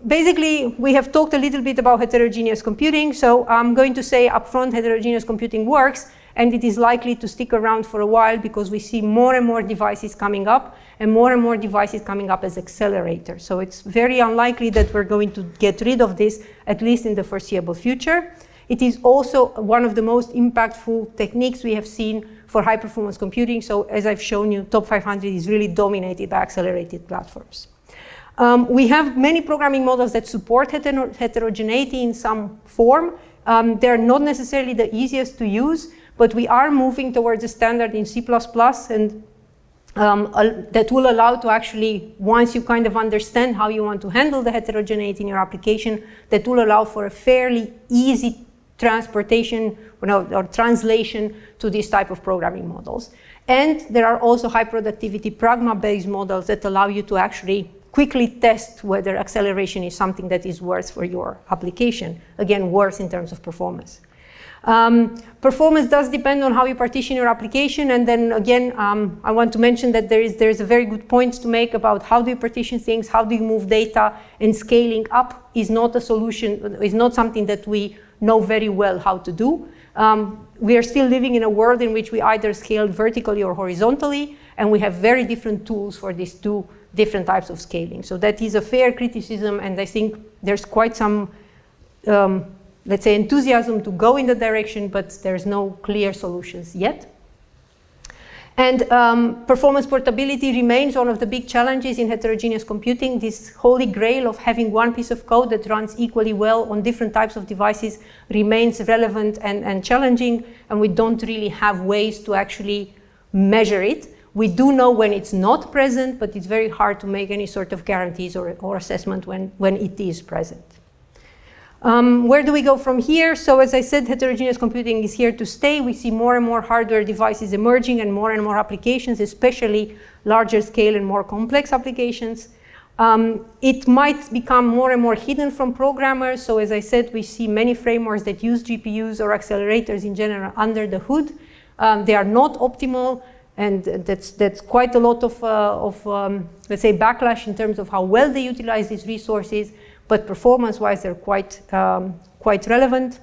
S1: basically, we have talked a little bit about heterogeneous computing. So I'm going to say upfront, heterogeneous computing works, and it is likely to stick around for a while because we see more and more devices coming up and more devices coming up as accelerators. So it's very unlikely that we're going to get rid of this, at least in the foreseeable future. It is also one of the most impactful techniques we have seen for high performance computing. So as I've shown you, top 500 is really dominated by accelerated platforms. We have many programming models that support heterogeneity in some form. They're not necessarily the easiest to use, but we are moving towards a standard in C++, and that will allow to actually, once you kind of understand how you want to handle the heterogeneity in your application, that will allow for a fairly easy transportation or translation to this type of programming models. And there are also high productivity pragma-based models that allow you to actually quickly test whether acceleration is something that is worth for your application. Again, worth in terms of performance. Performance does depend on how you partition your application, and then again, I want to mention that there is a very good point to make about how do you partition things, how do you move data, and scaling up is not a solution, is not something that we know very well how to do. We are still living in a world in which we either scale vertically or horizontally, and we have very different tools for these two different types of scaling. So that is a fair criticism, and I think there's quite some let's say, enthusiasm to go in the direction, but there's no clear solutions yet. And performance portability remains one of the big challenges in heterogeneous computing. This holy grail of having one piece of code that runs equally well on different types of devices remains relevant and challenging, and we don't really have ways to actually measure it. We do know when it's not present, but it's very hard to make any sort of guarantees or assessment when it is present. Where do we go from here? So as I said, heterogeneous computing is here to stay. We see more and more hardware devices emerging and more applications, especially larger scale and more complex applications. It might become more and more hidden from programmers. So as I said, we see many frameworks that use GPUs or accelerators in general under the hood. They are not optimal, and that's quite a lot of let's say, backlash in terms of how well they utilize these resources. But performance-wise, they're quite relevant.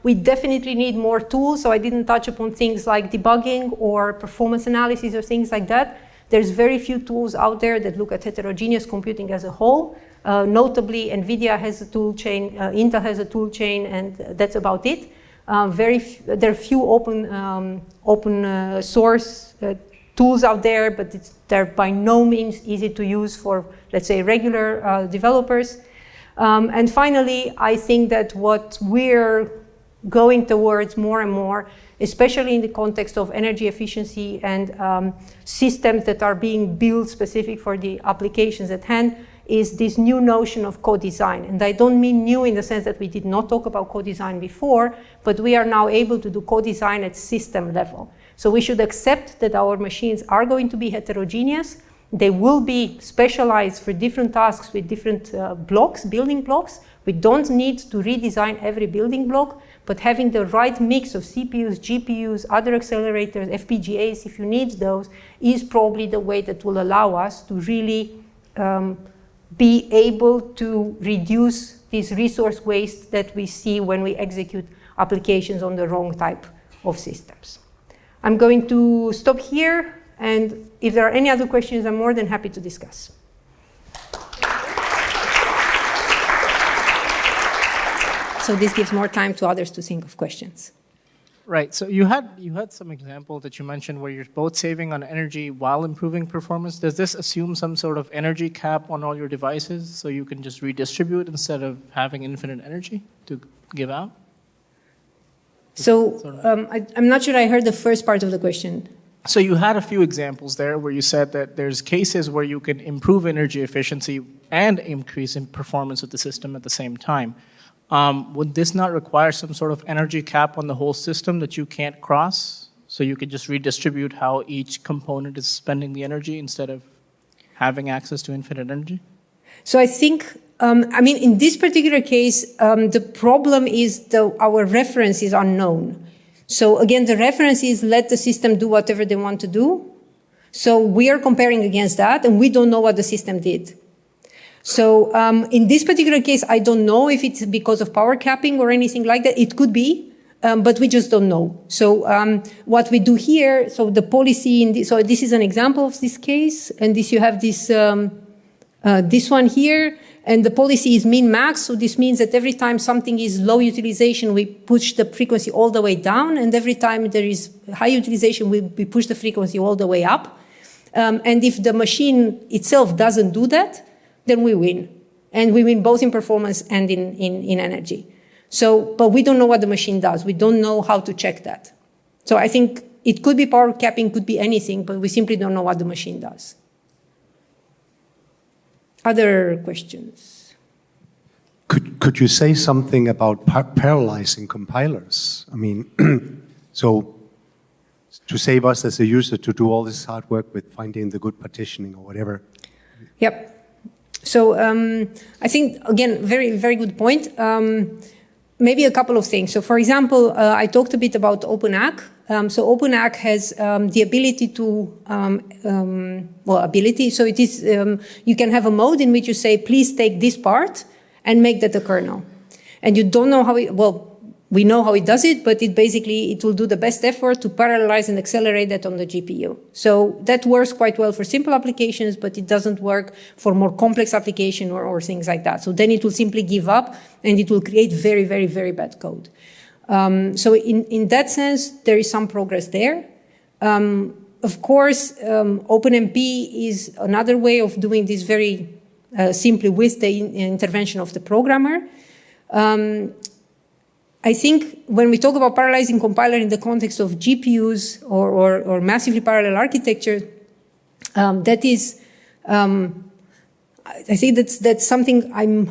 S1: We definitely need more tools, so I didn't touch upon things like debugging or performance analysis or things like that. There's very few tools out there that look at heterogeneous computing as a whole. Notably, NVIDIA has a tool chain, Intel has a tool chain, and that's about it. There are few open source tools out there, but they're by no means easy to use for, let's say, regular developers. And finally, I think that what we're going towards more and more, especially in the context of energy efficiency and systems that are being built specific for the applications at hand, is this new notion of co-design. And I don't mean new in the sense that we did not talk about co-design before, but we are now able to do co-design at system level. So we should accept that our machines are going to be heterogeneous. They will be specialized for different tasks with different blocks, building blocks. We don't need to redesign every building block, but having the right mix of CPUs, GPUs, other accelerators, FPGAs, if you need those, is probably the way that will allow us to really be able to reduce this resource waste that we see when we execute applications on the wrong type of systems. I'm going to stop here, and if there are any other questions, I'm more than happy to discuss. So this gives more time to others to think of questions.
S2: Right. So you had some example that you mentioned where you're both saving on energy while improving performance. Does this assume some sort of energy cap on all your devices so you can just redistribute instead of having infinite energy to give out?
S1: So I'm not sure I heard the first part of the question.
S2: So you had a few examples there where you said that there's cases where you can improve energy efficiency and increase in performance of the system at the same time. Would this not require some sort of energy cap on the whole system that you can't cross? So you could just redistribute how each component is spending the energy instead of having access to infinite energy?
S1: So I think, in this particular case, the problem is our reference is unknown. So again, the reference is let the system do whatever they want to do. So we are comparing against that, and we don't know what the system did. So in this particular case, I don't know if it's because of power capping or anything like that. It could be, but we just don't know. So what we do here, so the policy, so this is an example of this case, and this you have this, this one here, and the policy is min-max, so this means that every time something is low utilization, we push the frequency all the way down, and every time there is high utilization, we push the frequency all the way up. And if the machine itself doesn't do that, then we win. And we win both in performance and in energy. So, but we don't know what the machine does. We don't know how to check that. So I think it could be power capping, could be anything, but we simply don't know what the machine does. Other questions?
S3: Could you say something about parallelizing compilers? I mean, so to save us as a user to do all this hard work with finding the good partitioning or whatever.
S1: Yep. So I think, again, very, very good point. Maybe a couple of things. So for example, I talked a bit about OpenAC. So OpenAC has the ability to, so it is, you can have a mode in which you say, please take this part and make that a kernel. And you don't know how it, we know how it does it, but it will do the best effort to parallelize and accelerate that on the GPU. So that works quite well for simple applications, but it doesn't work for more complex application or things like that. So then it will simply give up and it will create very, very, very bad code. So in that sense, there is some progress there. Of course, OpenMP is another way of doing this very simply with the intervention of the programmer. I think when we talk about parallelizing compiler in the context of GPUs or massively parallel architecture, that is, I think that's something I'm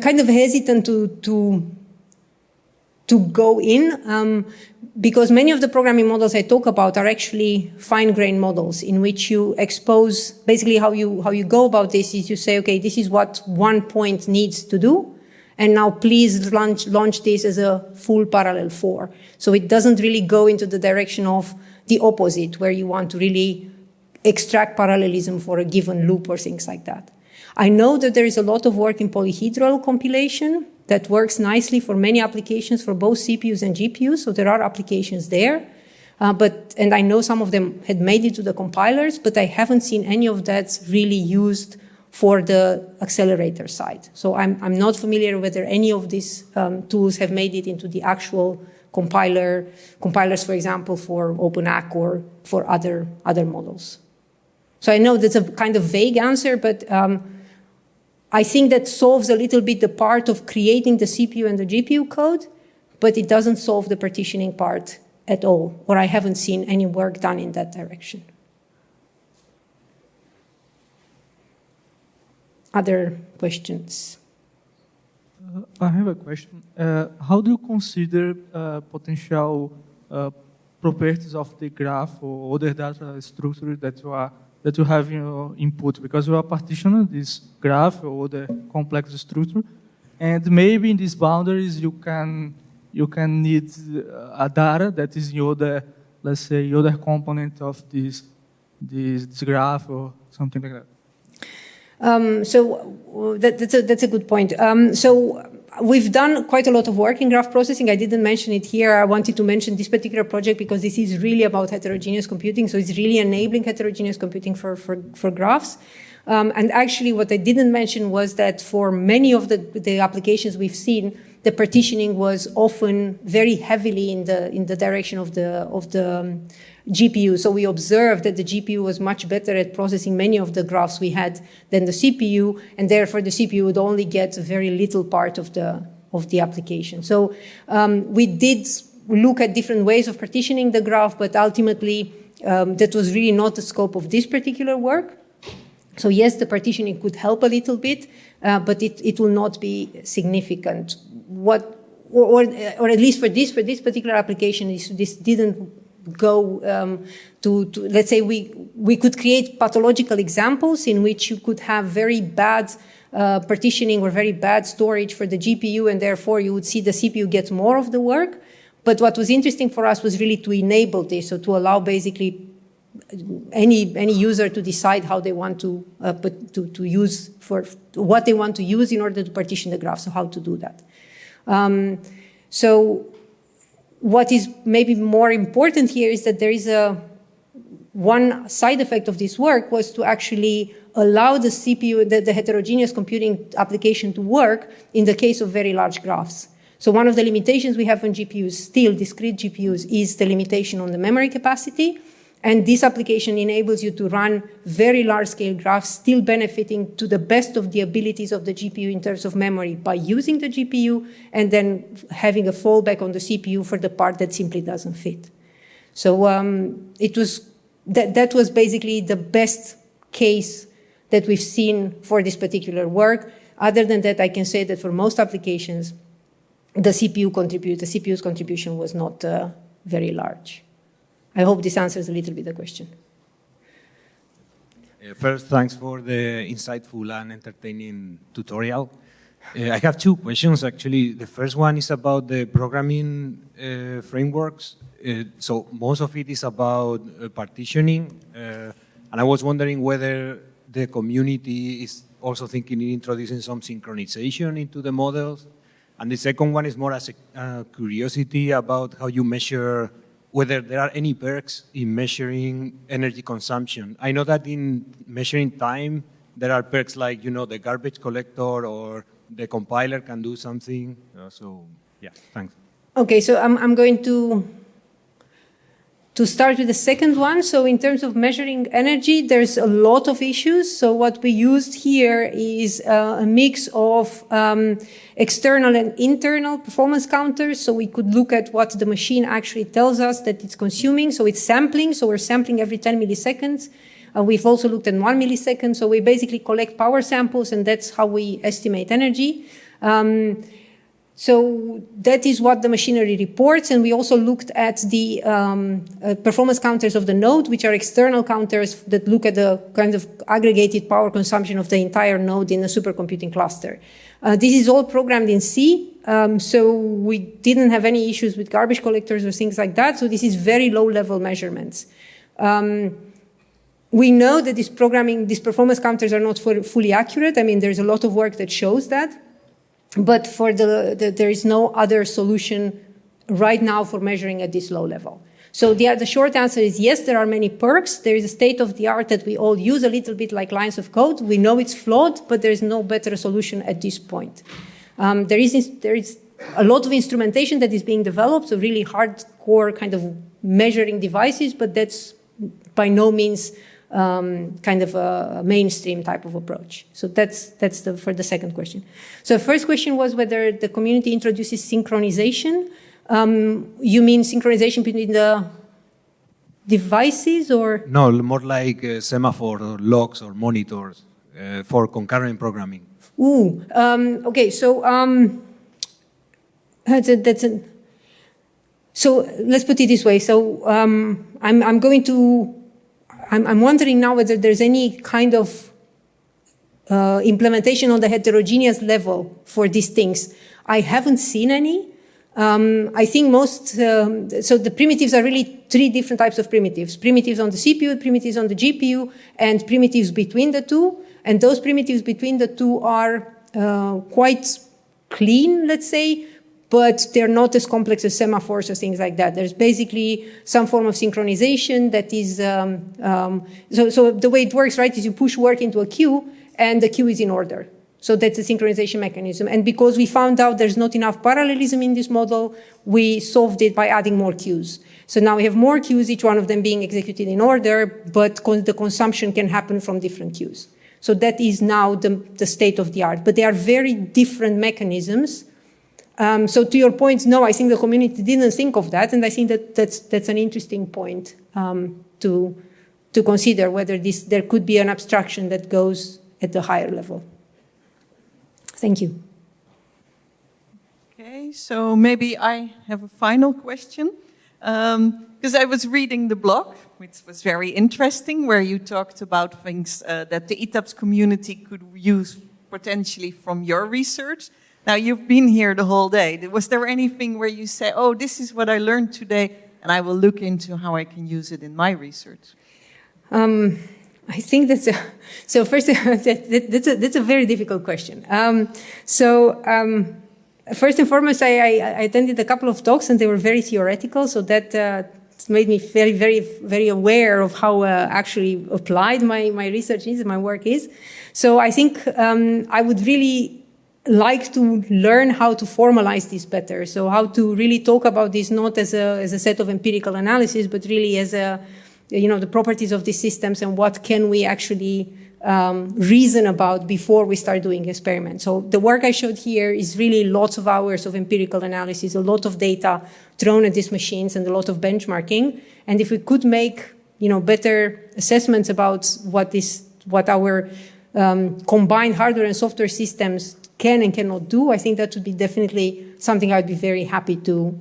S1: kind of hesitant to go in because many of the programming models I talk about are actually fine-grained models in which you expose basically how you go about this is you say, okay, this is what one point needs to do. And now please launch this as a full parallel 4. So it doesn't really go into the direction of the opposite, where you want to really extract parallelism for a given loop or things like that. I know that there is a lot of work in polyhedral compilation that works nicely for many applications for both CPUs and GPUs. So there are applications there. And I know some of them had made it to the compilers, but I haven't seen any of that really used for the accelerator side. So I'm not familiar whether any of these tools have made it into the actual compilers, for example, for OpenAC or for other models. So I know that's a kind of vague answer, but I think that solves a little bit the part of creating the CPU and the GPU code, but it doesn't solve the partitioning part at all, or I haven't seen any work done in that direction. Other questions?
S8: I have a question. How do you consider potential properties of the graph or other data structure that you have in your input? Because you are partitioning this graph or the complex structure, and maybe in these boundaries you can need a data that is the other, let's say, other component of this graph or something like that.
S1: That's a good point. So we've done quite a lot of work in graph processing. I didn't mention it here. I wanted to mention this particular project because this is really about heterogeneous computing. So it's really enabling heterogeneous computing for graphs. And actually what I didn't mention was that for many of the applications we've seen, the partitioning was often very heavily in the direction of the GPU. So we observed that the GPU was much better at processing many of the graphs we had than the CPU, and therefore the CPU would only get a very little part of the application. So we did look at different ways of partitioning the graph, but ultimately that was really not the scope of this particular work. So yes, the partitioning could help a little bit, but it will not be significant. Or at least for this particular application, this didn't go to let's say we could create pathological examples in which you could have very bad partitioning or very bad storage for the GPU, and therefore you would see the CPU get more of the work. But what was interesting for us was really to enable this, so to allow basically any user to decide how they want to use for what they want to use in order to partition the graph. So how to do that. So what is maybe more important here is that there is one side effect of this work was to actually allow the CPU, the heterogeneous computing application to work in the case of very large graphs. So one of the limitations we have on GPUs, still discrete GPUs, is the limitation on the memory capacity. And this application enables you to run very large-scale graphs, still benefiting to the best of the abilities of the GPU in terms of memory by using the GPU and then having a fallback on the CPU for the part that simply doesn't fit. So that was basically the best case that we've seen for this particular work. Other than that, I can say that for most applications, the CPU's contribution was not very large. I hope this answers a little bit the question.
S9: First, thanks for the insightful and entertaining tutorial. I have two questions, actually. The first one is about the programming frameworks. So most of it is about partitioning. And I was wondering whether the community is also thinking in introducing some synchronization into the models. And the second one is more as a curiosity about how you measure whether there are any perks in measuring energy consumption. I know that in measuring time, there are perks like, the garbage collector or the compiler can do something. So, yeah, thanks.
S1: Okay, so I'm going to start with the second one. So in terms of measuring energy, there's a lot of issues. So what we used here is a mix of external and internal performance counters. So we could look at what the machine actually tells us that it's consuming. So it's sampling. So we're sampling every 10 milliseconds. We've also looked at 1 millisecond. So we basically collect power samples, and that's how we estimate energy. So that is what the machinery reports, and we also looked at the performance counters of the node, which are external counters that look at the kind of aggregated power consumption of the entire node in a supercomputing cluster. This is all programmed in C, so we didn't have any issues with garbage collectors or things like that, so this is very low-level measurements. We know that these performance counters are not fully accurate. I mean, there's a lot of work that shows that. But for there is no other solution right now for measuring at this low level. So the short answer is yes, there are many perks. There is a state of the art that we all use a little bit like lines of code. We know it's flawed, but there is no better solution at this point. There is a lot of instrumentation that is being developed, so really hardcore kind of measuring devices, but that's by no means kind of a mainstream type of approach. So that's for the second question. So first question was whether the community introduces synchronization. You mean synchronization between the devices or?
S9: No, more like semaphore or logs or monitors for concurrent programming.
S1: Ooh, okay, so so let's put it this way. So I'm wondering now whether there's any kind of implementation on the heterogeneous level for these things. I haven't seen any. I think so the primitives are really three different types of primitives. Primitives on the CPU, primitives on the GPU, and primitives between the two. And those primitives between the two are quite clean, let's say, but they're not as complex as semaphores or things like that. There's basically some form of synchronization that is, so the way it works, right, is you push work into a queue and the queue is in order. So that's a synchronization mechanism. And because we found out there's not enough parallelism in this model, we solved it by adding more queues. So now we have more queues, each one of them being executed in order, but the consumption can happen from different queues. So that is now the state of the art. But they are very different mechanisms. So to your point, no, I think the community didn't think of that, and I think that that's an interesting point to consider, whether there could be an abstraction that goes at the higher level. Thank you.
S10: Okay, so maybe I have a final question, because I was reading the blog, which was very interesting, where you talked about things that the ETAPS community could use potentially from your research. Now, you've been here the whole day. Was there anything where you say, oh, this is what I learned today, and I will look into how I can use it in my research?
S1: I think that's so first, that's a very difficult question. First and foremost, I attended a couple of talks, and they were very theoretical, so that made me very, very, very aware of how actually applied my research is, my work is. So I think I would really like to learn how to formalize this better. So how to really talk about this not as a set of empirical analysis, but really as the properties of these systems and what can we actually reason about before we start doing experiments. So the work I showed here is really lots of hours of empirical analysis, a lot of data thrown at these machines and a lot of benchmarking. And if we could make, better assessments about what our combined hardware and software systems can and cannot do, I think that would be definitely something I'd be very happy to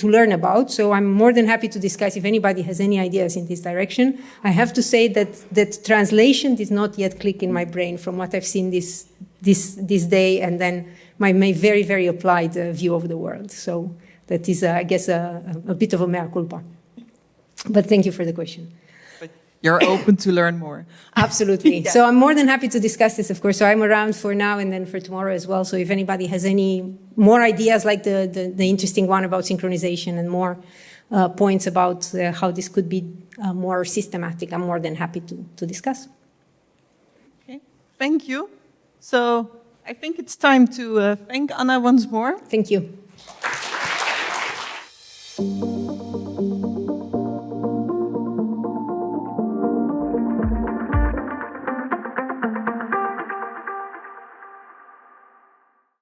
S1: learn about. So I'm more than happy to discuss if anybody has any ideas in this direction. I have to say that translation did not yet click in my brain from what I've seen this day, and then my very, very applied view of the world. So that is, I guess, a bit of a mea culpa. But thank you for the question.
S10: But you're open to learn more.
S1: Absolutely.
S10: Yeah.
S1: So I'm more than happy to discuss this, of course. So I'm around for now and then for tomorrow as well. So if anybody has any more ideas, like the interesting one about synchronization and more points about how this could be more systematic, I'm more than happy to discuss.
S10: Okay, thank you. So I think it's time to thank Anna once more.
S1: Thank you.